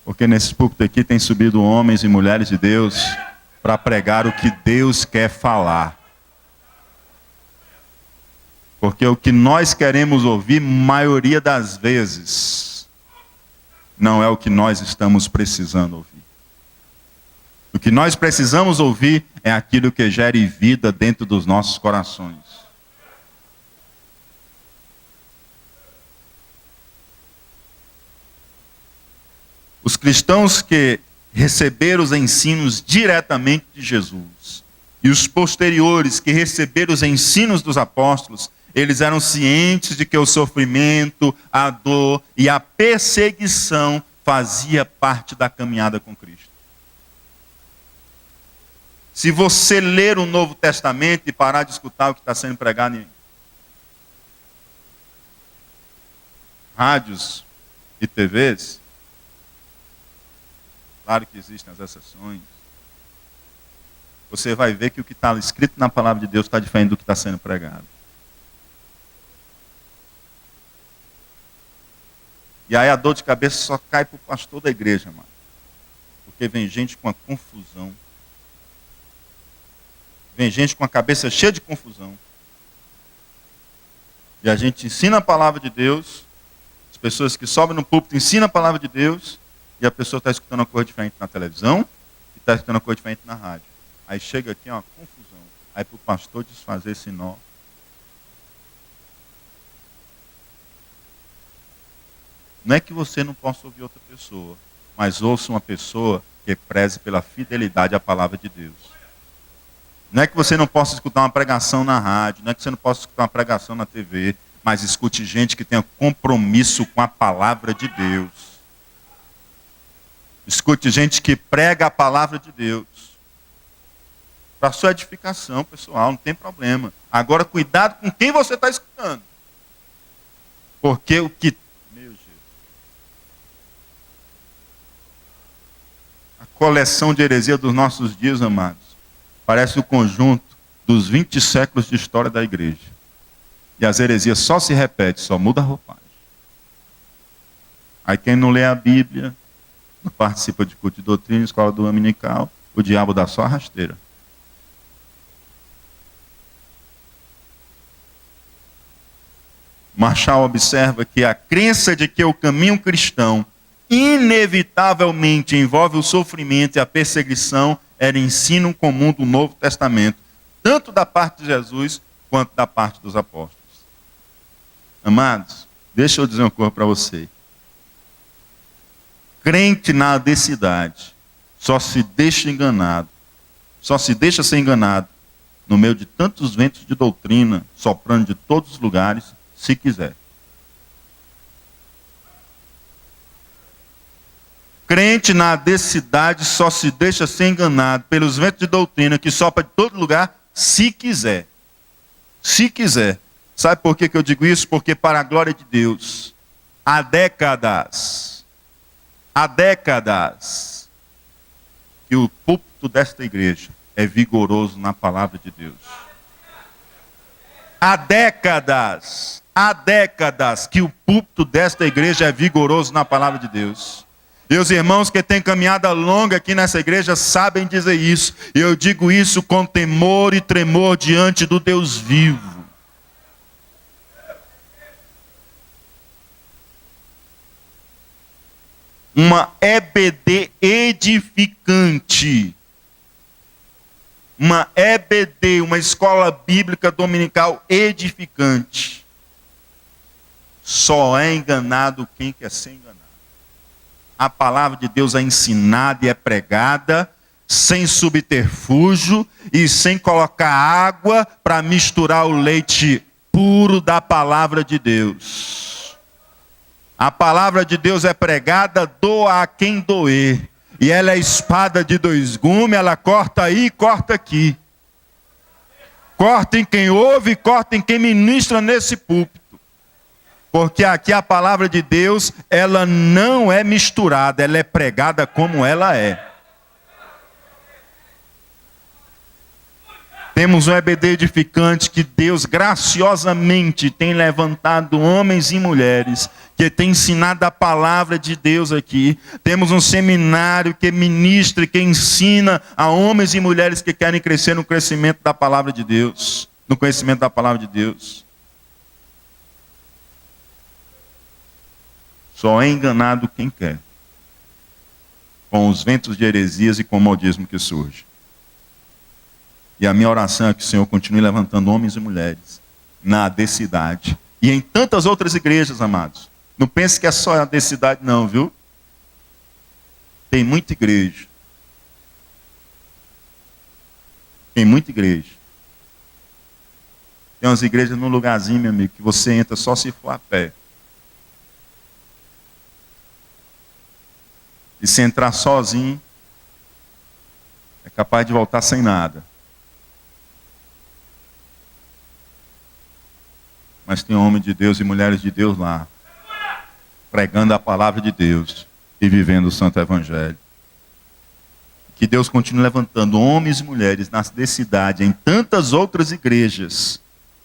Porque nesse púlpito aqui tem subido homens e mulheres de Deus para pregar o que Deus quer falar. Porque o que nós queremos ouvir, maioria das vezes, não é o que nós estamos precisando ouvir. O que nós precisamos ouvir é aquilo que gere vida dentro dos nossos corações. Os cristãos que receberam os ensinos diretamente de Jesus E os posteriores, que receberam os ensinos dos apóstolos, eles eram cientes de que o sofrimento, a dor e a perseguição fazia parte da caminhada com Cristo. Se você ler o Novo Testamento e parar de escutar o que está sendo pregado em rádios e TVs, claro que existem as exceções, você vai ver que o que está escrito na palavra de Deus está diferente do que está sendo pregado. E aí a dor de cabeça só cai para o pastor da igreja, mano. Porque vem gente com a confusão. Vem gente com a cabeça cheia de confusão. E a gente ensina a palavra de Deus. As pessoas que sobem no púlpito ensinam a palavra de Deus. E a pessoa está escutando uma coisa diferente na televisão. E está escutando uma coisa diferente na rádio. Aí chega aqui uma confusão. Aí para o pastor desfazer esse nó. Não é que você não possa ouvir outra pessoa, mas ouça uma pessoa que preze pela fidelidade à palavra de Deus. Não é que você não possa escutar uma pregação na rádio, não é que você não possa escutar uma pregação na TV, mas escute gente que tenha compromisso com a palavra de Deus. Escute gente que prega a palavra de Deus. Para sua edificação pessoal, não tem problema. Agora, cuidado com quem você está escutando. Porque o que... coleção de heresia dos nossos dias, amados, parece o conjunto dos 20 séculos de história da igreja. E as heresias só se repetem, só muda a roupagem. Aí quem não lê a Bíblia, não participa de culto de doutrina, escola dominical, o diabo dá só a rasteira. Marshall observa que a crença de que o caminho cristão inevitavelmente envolve o sofrimento e a perseguição era ensino comum do Novo Testamento, tanto da parte de Jesus quanto da parte dos apóstolos. Amados, deixa eu dizer uma coisa para você. Crente na adversidade só se deixa enganado, só se deixa ser enganado no meio de tantos ventos de doutrina soprando de todos os lugares, se quiser. Crente na adversidade só se deixa ser enganado pelos ventos de doutrina que sopra de todo lugar, se quiser. Se quiser. Sabe por que eu digo isso? Porque para a glória de Deus, há décadas, que o púlpito desta igreja é vigoroso na palavra de Deus. Há décadas que o púlpito desta igreja é vigoroso na palavra de Deus. E os irmãos que têm caminhada longa aqui nessa igreja sabem dizer isso. E eu digo isso com temor e tremor diante do Deus vivo. Uma EBD edificante. Uma EBD, uma escola bíblica dominical edificante. Só é enganado quem quer ser enganado. A palavra de Deus é ensinada e é pregada sem subterfúgio e sem colocar água para misturar o leite puro da palavra de Deus. A palavra de Deus é pregada, doa a quem doer. E ela é espada de dois gumes, ela corta aí e corta aqui. Corta em quem ouve e corta em quem ministra nesse púlpito. Porque aqui a palavra de Deus, ela não é misturada, ela é pregada como ela é. Temos um EBD edificante que Deus graciosamente tem levantado homens e mulheres que tem ensinado a palavra de Deus aqui. Temos um seminário que ministra, que ensina a homens e mulheres que querem crescer no crescimento da palavra de Deus, no conhecimento da palavra de Deus. Só é enganado quem quer, com os ventos de heresias e com o modismo que surge. E a minha oração é que o Senhor continue levantando homens e mulheres na adversidade. E em tantas outras igrejas, amados. Não pense que é só a adversidade não, viu? Tem muita igreja Tem muita igreja. Tem umas igrejas num lugarzinho, meu amigo, que você entra só se for a pé. E se entrar sozinho, é capaz de voltar sem nada. Mas tem homens de Deus e mulheres de Deus lá, pregando a palavra de Deus e vivendo o santo evangelho. Que Deus continue levantando homens e mulheres nessa cidade, em tantas outras igrejas,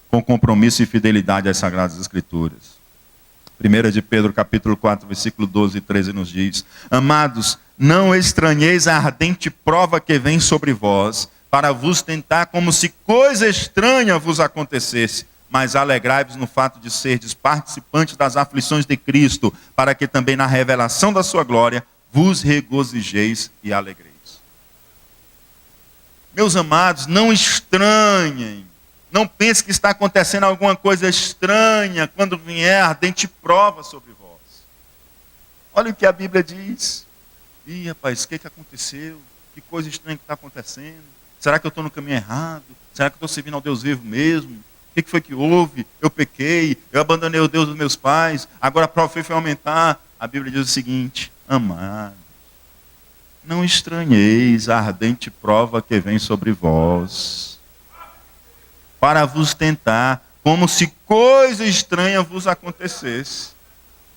com compromisso e fidelidade às Sagradas Escrituras. 1 de Pedro, capítulo 4, versículo 12 e 13 nos diz: Amados, não estranheis a ardente prova que vem sobre vós, para vos tentar como se coisa estranha vos acontecesse, mas alegrai-vos no fato de serdes participantes das aflições de Cristo, para que também na revelação da sua glória vos regozijeis e alegreis. Meus amados, não estranhem. Não pense que está acontecendo alguma coisa estranha quando vier ardente prova sobre vós. Olha o que a Bíblia diz. Ih, rapaz, o que aconteceu? Que coisa estranha que está acontecendo? Será que eu estou no caminho errado? Será que eu estou servindo ao Deus vivo mesmo? O que foi que houve? Eu pequei, eu abandonei o Deus dos meus pais, agora a prova foi aumentar. A Bíblia diz o seguinte: amados, não estranheis a ardente prova que vem sobre vós, para vos tentar, como se coisa estranha vos acontecesse.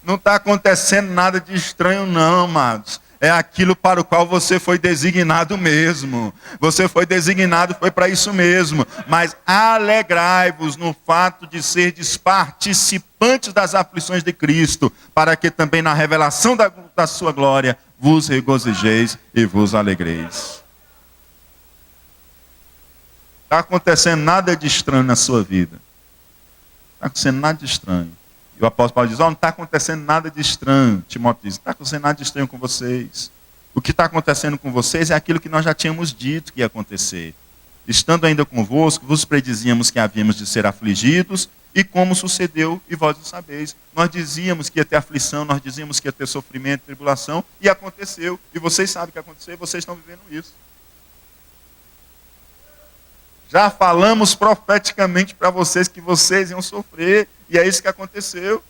Não está acontecendo nada de estranho não, amados. É aquilo para o qual você foi designado mesmo. Você foi designado, foi para isso mesmo. Mas alegrai-vos no fato de serdes participantes das aflições de Cristo, para que também na revelação da sua glória vos regozijeis e vos alegreis. Está acontecendo nada de estranho na sua vida. Está acontecendo nada de estranho. E o apóstolo Paulo diz: não está acontecendo nada de estranho. Timóteo diz: não está acontecendo nada de estranho com vocês. O que está acontecendo com vocês é aquilo que nós já tínhamos dito que ia acontecer. Estando ainda convosco, vos predizíamos que havíamos de ser afligidos, e como sucedeu, e vós o sabeis. Nós dizíamos que ia ter aflição, nós dizíamos que ia ter sofrimento, tribulação, e aconteceu. E vocês sabem o que aconteceu, e vocês estão vivendo isso. Já falamos profeticamente para vocês que vocês iam sofrer, e é isso que aconteceu.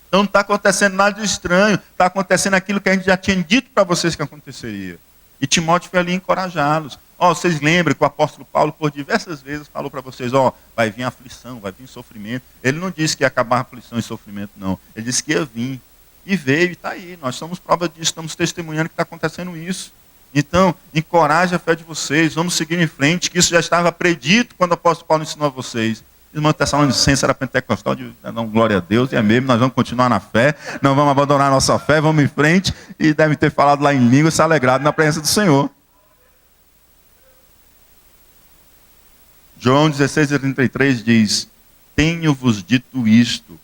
Então não está acontecendo nada de estranho, está acontecendo aquilo que a gente já tinha dito para vocês que aconteceria. E Timóteo foi ali encorajá-los. Vocês lembram que o apóstolo Paulo, por diversas vezes, falou para vocês: vai vir aflição, vai vir sofrimento. Ele não disse que ia acabar a aflição e sofrimento, não. Ele disse que ia vir. E veio, e está aí. Nós somos prova disso, estamos testemunhando que está acontecendo isso. Então, encoraje a fé de vocês, vamos seguir em frente, que isso já estava predito quando o apóstolo Paulo ensinou a vocês. Irmão Tessalonicense era pentecostal, não, glória a Deus, e é mesmo, nós vamos continuar na fé, não vamos abandonar a nossa fé, vamos em frente, e devem ter falado lá em língua e se alegrado na presença do Senhor. João 16:33 diz: tenho-vos dito isto,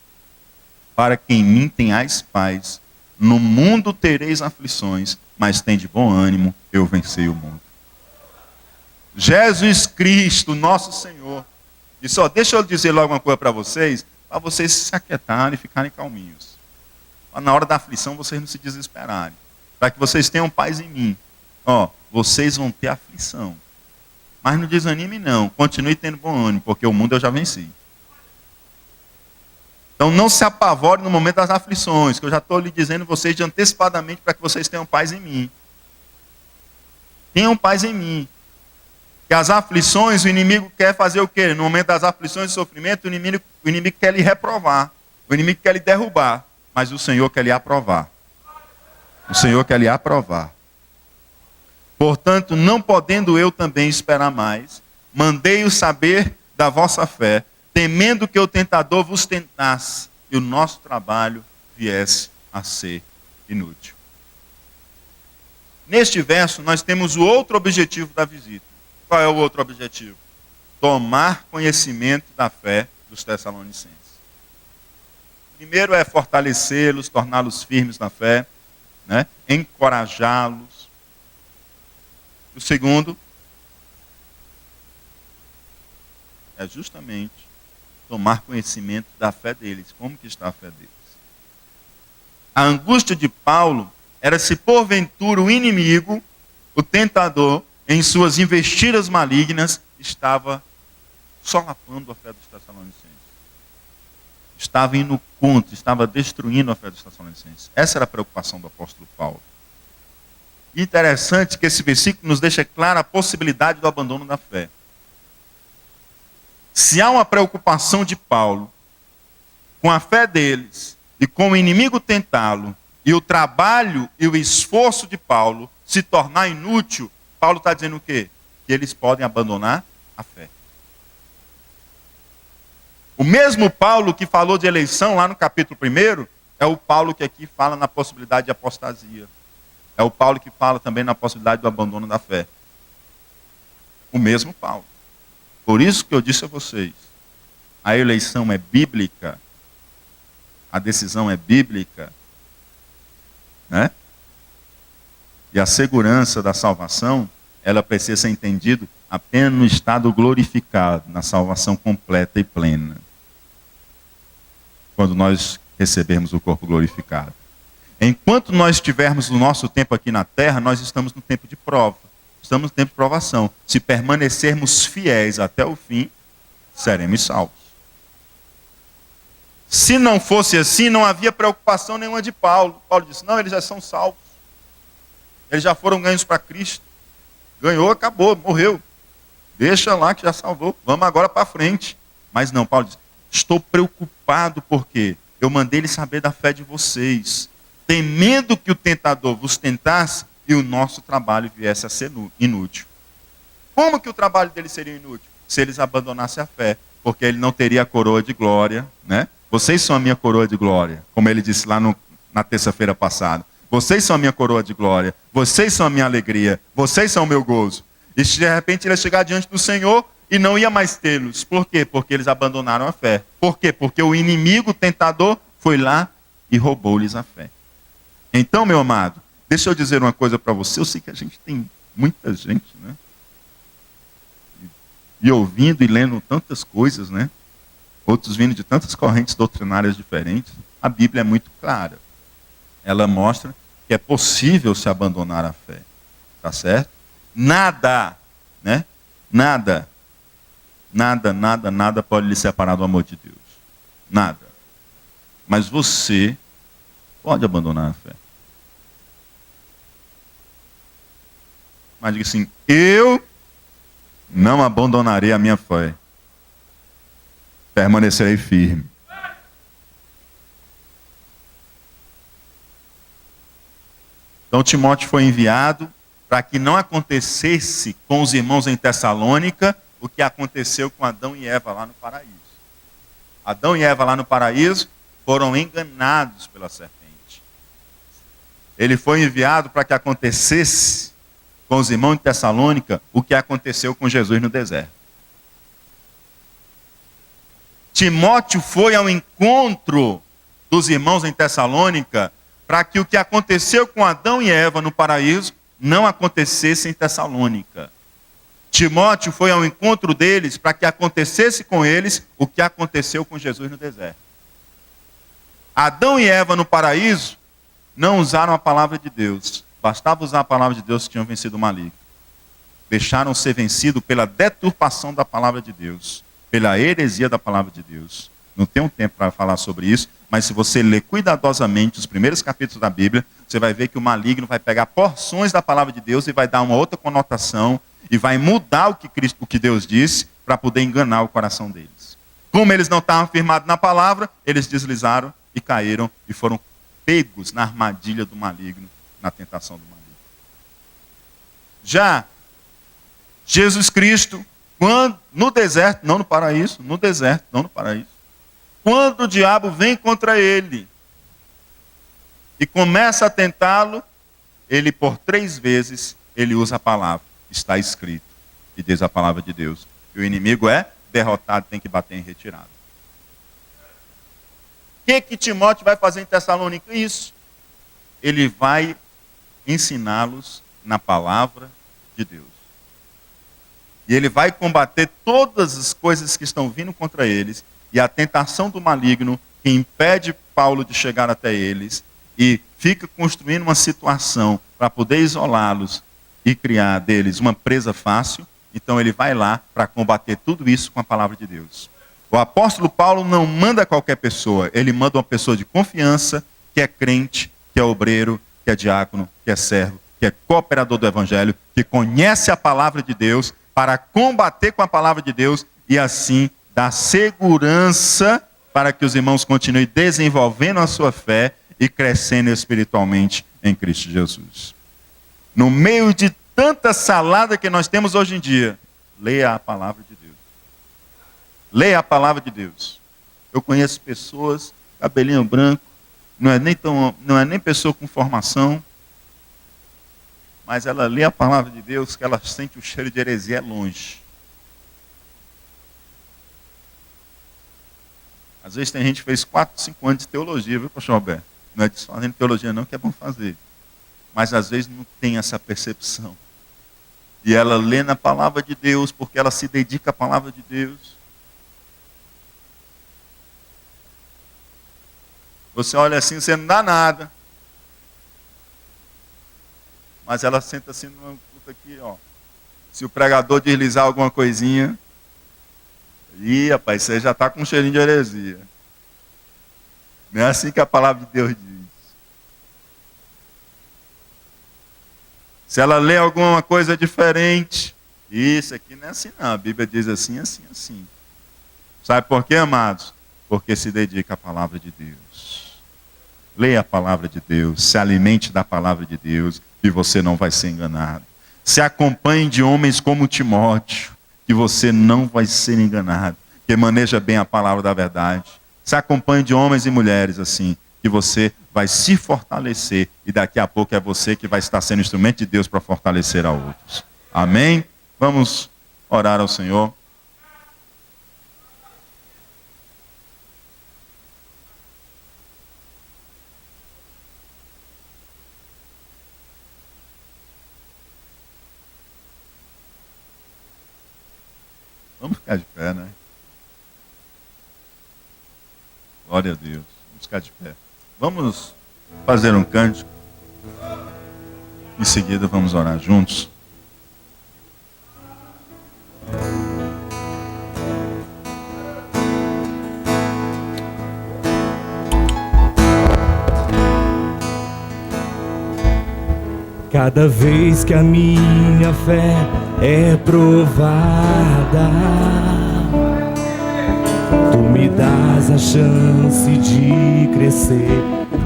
para que em mim tenhais paz. No mundo tereis aflições, mas tende bom ânimo, eu venci o mundo. Jesus Cristo, nosso Senhor, disse: deixa eu dizer logo uma coisa para vocês se aquietarem e ficarem calminhos. Na hora da aflição, vocês não se desesperarem. Para que vocês tenham paz em mim. Vocês vão ter aflição. Mas não desanime não, continue tendo bom ânimo, porque o mundo eu já venci. Então não se apavore no momento das aflições, que eu já estou lhe dizendo vocês de antecipadamente para que vocês tenham paz em mim. Tenham paz em mim. Que as aflições, o inimigo quer fazer o quê? No momento das aflições e sofrimento, o inimigo quer lhe reprovar. O inimigo quer lhe derrubar. Mas o Senhor quer lhe aprovar. O Senhor quer lhe aprovar. Portanto, não podendo eu também esperar mais, mandei-o saber da vossa fé, temendo que o tentador vos tentasse e o nosso trabalho viesse a ser inútil. Neste verso, nós temos o outro objetivo da visita. Qual é o outro objetivo? Tomar conhecimento da fé dos Tessalonicenses. Primeiro é fortalecê-los, torná-los firmes na fé, encorajá-los. O segundo é justamente tomar conhecimento da fé deles. Como que está a fé deles? A angústia de Paulo era se porventura o inimigo, o tentador, em suas investidas malignas, estava solapando a fé dos Tessalonicenses. Estava indo contra, estava destruindo a fé dos Tessalonicenses. Essa era a preocupação do apóstolo Paulo. Interessante que esse versículo nos deixa clara a possibilidade do abandono da fé. Se há uma preocupação de Paulo com a fé deles e com o inimigo tentá-lo, e o trabalho e o esforço de Paulo se tornar inútil, Paulo está dizendo o quê? Que eles podem abandonar a fé. O mesmo Paulo que falou de eleição lá no capítulo 1, é o Paulo que aqui fala na possibilidade de apostasia. É o Paulo que fala também na possibilidade do abandono da fé. O mesmo Paulo. Por isso que eu disse a vocês, a eleição é bíblica, a decisão é bíblica, né? E a segurança da salvação, ela precisa ser entendida apenas no estado glorificado, na salvação completa e plena. Quando nós recebermos o corpo glorificado. Enquanto nós estivermos no nosso tempo aqui na terra, nós estamos no tempo de prova. Estamos no tempo de provação. Se permanecermos fiéis até o fim, seremos salvos. Se não fosse assim, não havia preocupação nenhuma de Paulo. Paulo disse, não, eles já são salvos. Eles já foram ganhos para Cristo. Ganhou, acabou, morreu. Deixa lá que já salvou. Vamos agora para frente. Mas não, Paulo disse, estou preocupado porque eu mandei ele saber da fé de vocês, temendo que o tentador vos tentasse e o nosso trabalho viesse a ser inútil. Como que o trabalho dele seria inútil? Se eles abandonassem a fé, porque ele não teria a coroa de glória, né? Vocês são a minha coroa de glória, como ele disse lá na terça-feira passada. Vocês são a minha coroa de glória, vocês são a minha alegria, vocês são o meu gozo. E de repente ele ia chegar diante do Senhor e não ia mais tê-los. Por quê? Porque eles abandonaram a fé. Por quê? Porque o inimigo tentador foi lá e roubou-lhes a fé. Então, meu amado, deixa eu dizer uma coisa para você. Eu sei que a gente tem muita gente, né? E ouvindo e lendo tantas coisas, né? Outros vindo de tantas correntes doutrinárias diferentes. A Bíblia é muito clara. Ela mostra que é possível se abandonar a fé. Tá certo? Nada, né? Nada pode lhe separar do amor de Deus. Nada. Mas você pode abandonar a fé. Mas diga assim, eu não abandonarei a minha fé. Permanecerei firme. Então Timóteo foi enviado para que não acontecesse com os irmãos em Tessalônica o que aconteceu com Adão e Eva lá no paraíso. Adão e Eva lá no paraíso foram enganados pela serpente. Ele foi enviado para que acontecesse com os irmãos em Tessalônica o que aconteceu com Jesus no deserto. Timóteo foi ao encontro dos irmãos em Tessalônica para que o que aconteceu com Adão e Eva no paraíso não acontecesse em Tessalônica. Timóteo foi ao encontro deles para que acontecesse com eles o que aconteceu com Jesus no deserto. Adão e Eva no paraíso não usaram a palavra de Deus. Bastava usar a palavra de Deus que tinham vencido o maligno. Deixaram ser vencido pela deturpação da palavra de Deus, pela heresia da palavra de Deus. Não tenho tempo para falar sobre isso, mas se você ler cuidadosamente os primeiros capítulos da Bíblia, você vai ver que o maligno vai pegar porções da palavra de Deus e vai dar uma outra conotação e vai mudar o que Deus disse para poder enganar o coração deles. Como eles não estavam firmados na palavra, eles deslizaram e caíram e foram pegos na armadilha do maligno, na tentação do maligno. Já Jesus Cristo, quando, no deserto, não no paraíso, no deserto, não no paraíso, quando o diabo vem contra ele e começa a tentá-lo, ele por 3 vezes, ele usa a palavra, está escrito, e diz a palavra de Deus. E o inimigo é derrotado, tem que bater em retirada. O que Timóteo vai fazer em Tessalônica? Isso. Ele vai ensiná-los na palavra de Deus. E ele vai combater todas as coisas que estão vindo contra eles, e a tentação do maligno que impede Paulo de chegar até eles, e fica construindo uma situação para poder isolá-los e criar deles uma presa fácil, então ele vai lá para combater tudo isso com a palavra de Deus. O apóstolo Paulo não manda qualquer pessoa, ele manda uma pessoa de confiança, que é crente, que é obreiro, que é diácono, que é servo, que é cooperador do evangelho, que conhece a palavra de Deus, para combater com a palavra de Deus e assim dar segurança para que os irmãos continuem desenvolvendo a sua fé e crescendo espiritualmente em Cristo Jesus. No meio de tanta salada que nós temos hoje em dia, leia a palavra de Deus. Leia a palavra de Deus. Eu conheço pessoas, cabelinho branco, não é nem pessoa com formação, mas ela lê a palavra de Deus que ela sente o cheiro de heresia longe. Às vezes tem gente que fez 4, 5 anos de teologia, viu, pastor Roberto? Não é fazendo teologia não, que é bom fazer. Mas às vezes não tem essa percepção. E ela lê na palavra de Deus, porque ela se dedica à palavra de Deus. Você olha assim, você não dá nada. Mas ela senta assim numa puta aqui, ó. Se o pregador deslizar alguma coisinha, ih, rapaz, você já está com um cheirinho de heresia. Não é assim que a palavra de Deus diz. Se ela lê alguma coisa diferente, isso aqui não é assim não. A Bíblia diz assim, assim, assim. Sabe por quê, amados? Porque se dedica à palavra de Deus. Leia a palavra de Deus, se alimente da palavra de Deus, e você não vai ser enganado. Se acompanhe de homens como Timóteo, que você não vai ser enganado, que maneja bem a palavra da verdade. Se acompanhe de homens e mulheres assim, que você vai se fortalecer, e daqui a pouco é você que vai estar sendo instrumento de Deus para fortalecer a outros. Amém? Vamos orar ao Senhor. Vamos ficar de pé, né? Glória a Deus. Vamos ficar de pé. Vamos fazer um cântico. Em seguida vamos orar juntos. Cada vez que a minha fé é provada, tu me dás a chance de crescer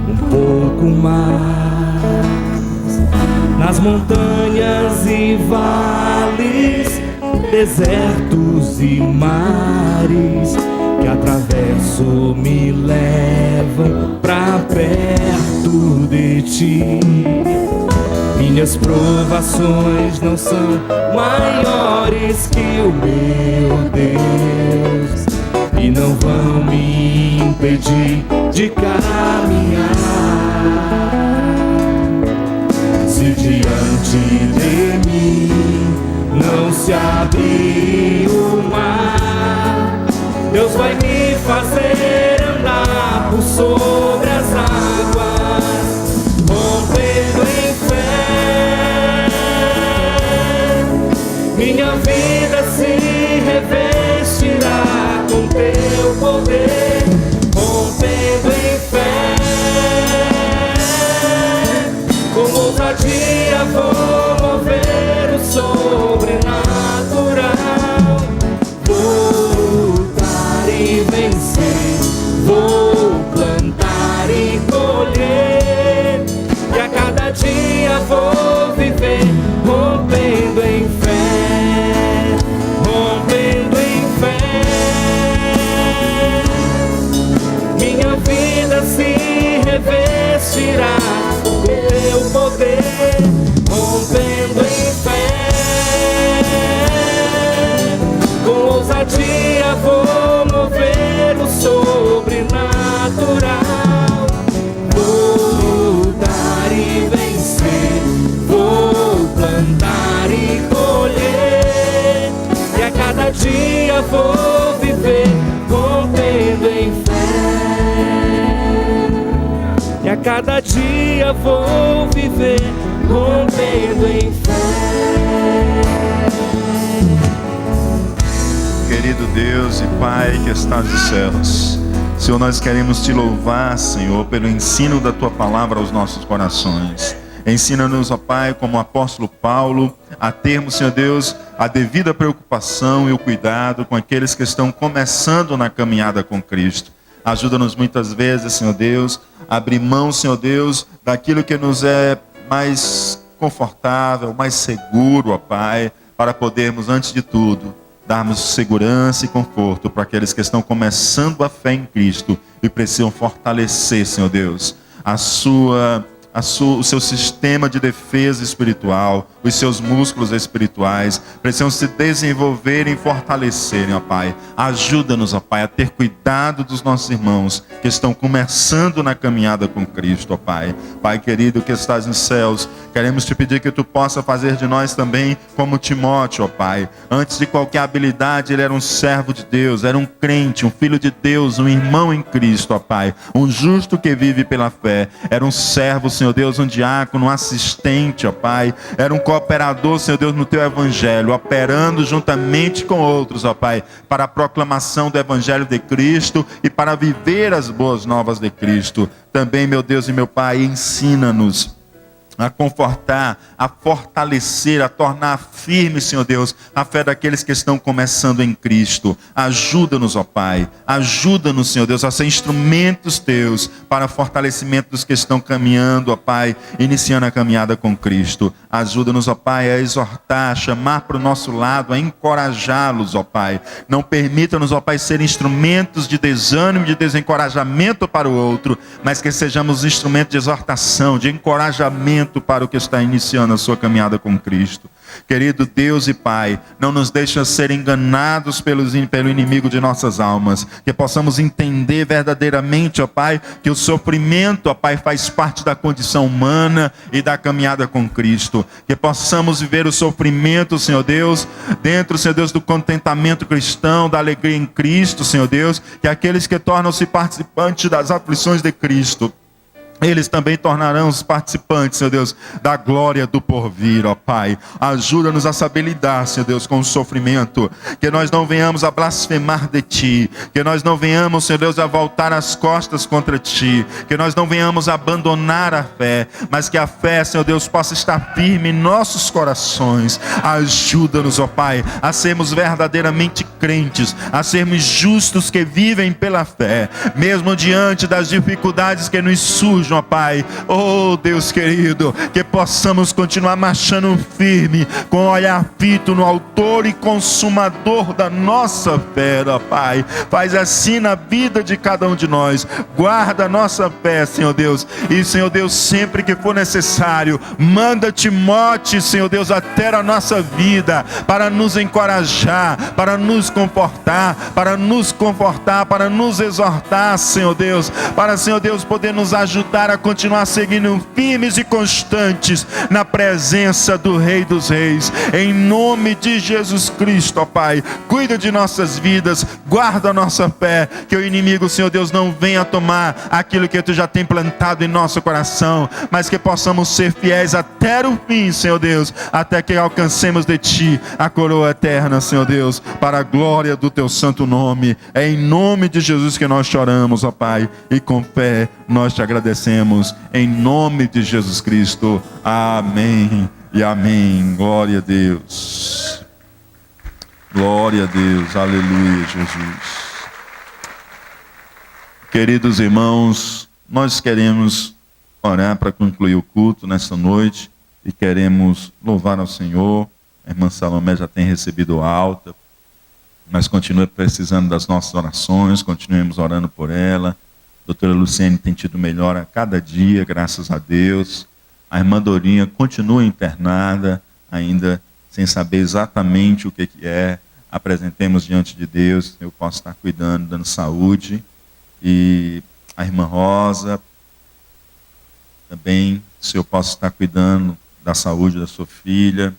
um pouco mais. Nas montanhas e vales, desertos e mares que atravesso me levam pra perto de ti. Minhas provações não são maiores que o meu Deus e não vão me impedir de caminhar. Se diante de mim não se abrir o mar, Deus vai me fazer andar por sobre as águas, rompendo em fé. Minha vida se revestirá com teu poder, rompendo em fé. Com ousadia vou mover o sobrenatural, vou lutar e vencer, vou plantar e colher, e a cada dia vou viver rompendo em fé, rompendo em fé. Minha vida se revestirá com teu poder, rompendo em fé. Com ousadia vou mover o sobrenatural, vou lutar e vencer, vou plantar e colher, e a cada dia vou viver rompendo em fé, e a cada dia vou viver rompendo em fé. Querido Deus e Pai que estás nos céus, Senhor, nós queremos te louvar, Senhor, pelo ensino da tua palavra aos nossos corações. Ensina-nos, ó Pai, como o apóstolo Paulo, a termos, Senhor Deus, a devida preocupação e o cuidado com aqueles que estão começando na caminhada com Cristo. Ajuda-nos muitas vezes, Senhor Deus, a abrir mão, Senhor Deus, daquilo que nos é mais confortável, mais seguro, ó Pai, para podermos, antes de tudo, darmos segurança e conforto para aqueles que estão começando a fé em Cristo e precisam fortalecer, Senhor Deus, o seu sistema de defesa espiritual, os seus músculos espirituais, precisam se desenvolver e fortalecerem, ó Pai. Ajuda-nos, ó Pai, a ter cuidado dos nossos irmãos que estão começando na caminhada com Cristo, ó Pai. Pai querido que estás nos céus, queremos te pedir que tu possa fazer de nós também como Timóteo, ó Pai. Antes de qualquer habilidade, ele era um servo de Deus, era um crente, um filho de Deus, um irmão em Cristo, ó Pai. Um justo que vive pela fé. Era um servo, Senhor Deus, um diácono, um assistente, ó Pai. Era um cooperador, Senhor Deus, no teu evangelho, operando juntamente com outros, ó Pai, para a proclamação do evangelho de Cristo e para viver as boas novas de Cristo. Também, meu Deus e meu Pai, ensina-nos a confortar, a fortalecer, a tornar firme, Senhor Deus, a fé daqueles que estão começando em Cristo. Ajuda-nos, ó Pai. Ajuda-nos, Senhor Deus, a ser instrumentos teus para o fortalecimento dos que estão caminhando, ó Pai, iniciando a caminhada com Cristo. Ajuda-nos, ó Pai, a exortar, a chamar para o nosso lado, a encorajá-los, ó Pai. Não permita-nos, ó Pai, ser instrumentos de desânimo, de desencorajamento para o outro, mas que sejamos instrumentos de exortação, de encorajamento para o que está iniciando a sua caminhada com Cristo. Querido Deus e Pai, não nos deixa ser enganados pelo inimigo de nossas almas, que possamos entender verdadeiramente, ó Pai, que o sofrimento, ó Pai, faz parte da condição humana e da caminhada com Cristo, que possamos viver o sofrimento, Senhor Deus, dentro, Senhor Deus, do contentamento cristão, da alegria em Cristo, Senhor Deus, que aqueles que tornam-se participantes das aflições de Cristo, eles também tornarão os participantes, Senhor Deus, da glória do porvir, ó Pai. Ajuda-nos a saber lidar, Senhor Deus, com o sofrimento. Que nós não venhamos a blasfemar de Ti. Que nós não venhamos, Senhor Deus, a voltar as costas contra Ti. Que nós não venhamos a abandonar a fé. Mas que a fé, Senhor Deus, possa estar firme em nossos corações. Ajuda-nos, ó Pai, a sermos verdadeiramente crentes. A sermos justos que vivem pela fé. Mesmo diante das dificuldades que nos surgem, ó Pai, oh Deus querido, que possamos continuar marchando firme, com o olhar fito no autor e consumador da nossa fé, ó Pai. Faz assim na vida de cada um de nós, guarda a nossa fé, Senhor Deus, e Senhor Deus, sempre que for necessário, manda Timóteo, Senhor Deus, até a nossa vida, para nos encorajar, para nos confortar, para nos exortar, Senhor Deus, para, Senhor Deus, poder nos ajudar a continuar seguindo firmes e constantes na presença do Rei dos Reis. Em nome de Jesus Cristo, ó Pai, cuida de nossas vidas, guarda a nossa fé, que o inimigo, Senhor Deus, não venha tomar aquilo que Tu já tem plantado em nosso coração, mas que possamos ser fiéis até o fim, Senhor Deus, até que alcancemos de Ti a coroa eterna, Senhor Deus, para a glória do Teu santo nome. É em nome de Jesus que nós choramos, ó Pai, e com fé nós Te agradecemos, em nome de Jesus Cristo. Amém e amém. Glória a Deus. Glória a Deus. Aleluia, Jesus. Queridos irmãos, nós queremos orar para concluir o culto nesta noite e queremos louvar ao Senhor. A irmã Salomé já tem recebido alta, mas continua precisando das nossas orações, continuemos orando por ela. A doutora Luciene tem tido melhora a cada dia, graças a Deus. A irmã Dorinha continua internada, ainda sem saber exatamente o que é. Apresentemos diante de Deus, eu posso estar cuidando, dando saúde. E a irmã Rosa, também, se eu posso estar cuidando da saúde da sua filha.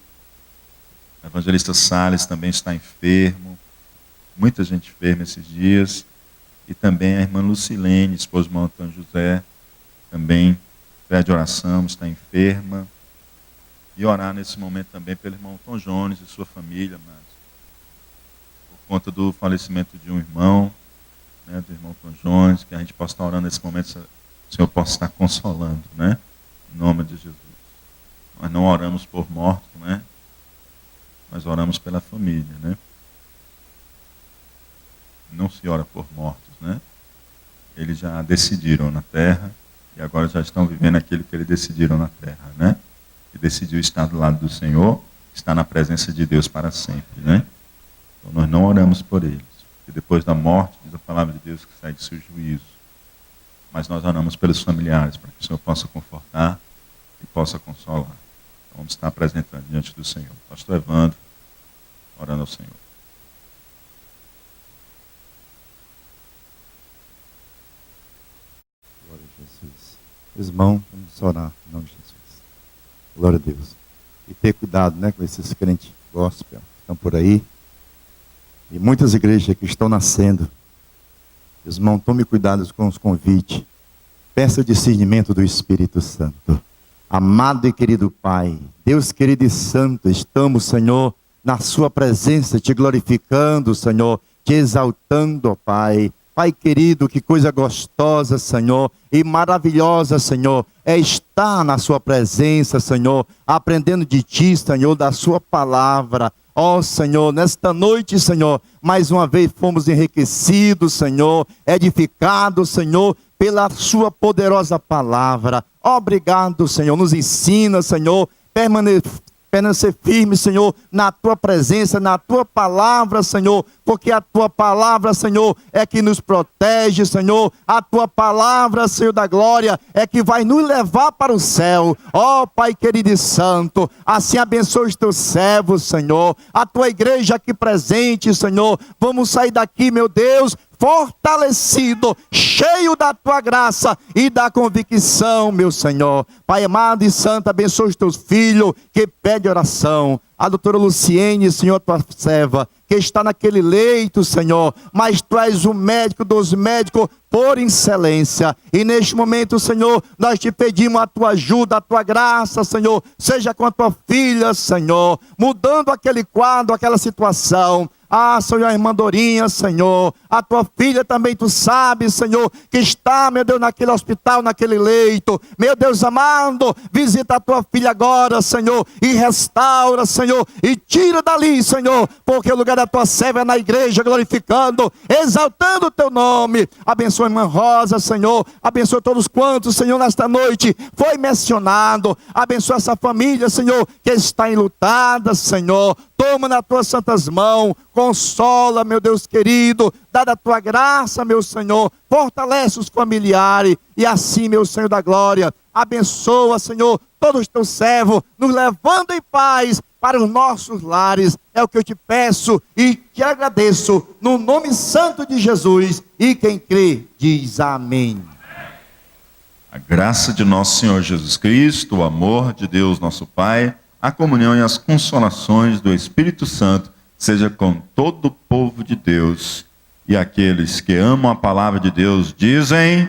O evangelista Salles também está enfermo. Muita gente enferma esses dias. E também a irmã Lucilene, esposa do irmão Antônio José, também pede oração, está enferma. E orar nesse momento também pelo irmão Tom Jones e sua família, mas por conta do falecimento de um irmão, né, do irmão Tom Jones, que a gente possa estar orando nesse momento, o Senhor possa estar consolando, né? Em nome de Jesus. Nós não oramos por mortos, né? Nós oramos pela família, né? Não se ora por mortos, né? Eles já decidiram na terra e agora já estão vivendo aquilo que eles decidiram na terra, né? E decidiu estar do lado do Senhor, estar na presença de Deus para sempre, né? Então nós não oramos por eles, porque depois da morte, diz a palavra de Deus, que segue-se o juízo. Mas nós oramos pelos familiares, para que o Senhor possa confortar e possa consolar. Então, vamos estar apresentando diante do Senhor. Pastor Evandro, orando ao Senhor. Glória a Jesus. Irmão, vamos orar em nome de Jesus. Glória a Deus. E ter cuidado, né, com esses crentes gospel que estão por aí. E muitas igrejas que estão nascendo. Irmão, tome cuidado com os convites. Peça o discernimento do Espírito Santo. Amado e querido Pai, Deus querido e santo, estamos, Senhor, na sua presença, te glorificando, Senhor, te exaltando, ó Pai. Pai querido, que coisa gostosa, Senhor, e maravilhosa, Senhor, é estar na sua presença, Senhor, aprendendo de ti, Senhor, da sua palavra. Ó Senhor, nesta noite, Senhor, mais uma vez fomos enriquecidos, Senhor, edificados, Senhor, pela sua poderosa palavra. Obrigado, Senhor, nos ensina, Senhor, permanecer firme, Senhor, na tua presença, na tua palavra, Senhor, porque a tua palavra, Senhor, é que nos protege, Senhor, a tua palavra, Senhor da glória, é que vai nos levar para o céu. Ó Pai querido e santo, assim abençoa os teus servos, Senhor, a tua igreja aqui presente, Senhor, vamos sair daqui, meu Deus, fortalecido, cheio da tua graça e da convicção, meu Senhor. Pai amado e santo, abençoa os teus filhos que pede oração. A doutora Luciene, Senhor, tua serva, que está naquele leito, Senhor, mas tu és o médico dos médicos por excelência. E neste momento, Senhor, nós te pedimos a tua ajuda, a tua graça, Senhor, seja com a tua filha, Senhor, mudando aquele quadro, aquela situação. Ah, Senhor, a irmã Dorinha, Senhor, a tua filha também, tu sabes, Senhor, que está, meu Deus, naquele hospital, naquele leito. Meu Deus amado, visita a tua filha agora, Senhor, e restaura, Senhor, e tira dali, Senhor, porque o lugar da tua serva é na igreja, glorificando, exaltando o teu nome. Abençoa a irmã Rosa, Senhor, abençoa todos quantos, Senhor, nesta noite foi mencionado. Abençoa essa família, Senhor, que está enlutada, Senhor. Toma nas tuas santas mãos, consola, meu Deus querido, dá da tua graça, meu Senhor, fortalece os familiares, e assim, meu Senhor da glória, abençoa, Senhor, todos os teus servos, nos levando em paz para os nossos lares, é o que eu te peço e te agradeço, no nome santo de Jesus, e quem crê, diz amém. A graça de nosso Senhor Jesus Cristo, o amor de Deus nosso Pai, a comunhão e as consolações do Espírito Santo seja com todo o povo de Deus. E aqueles que amam a palavra de Deus dizem...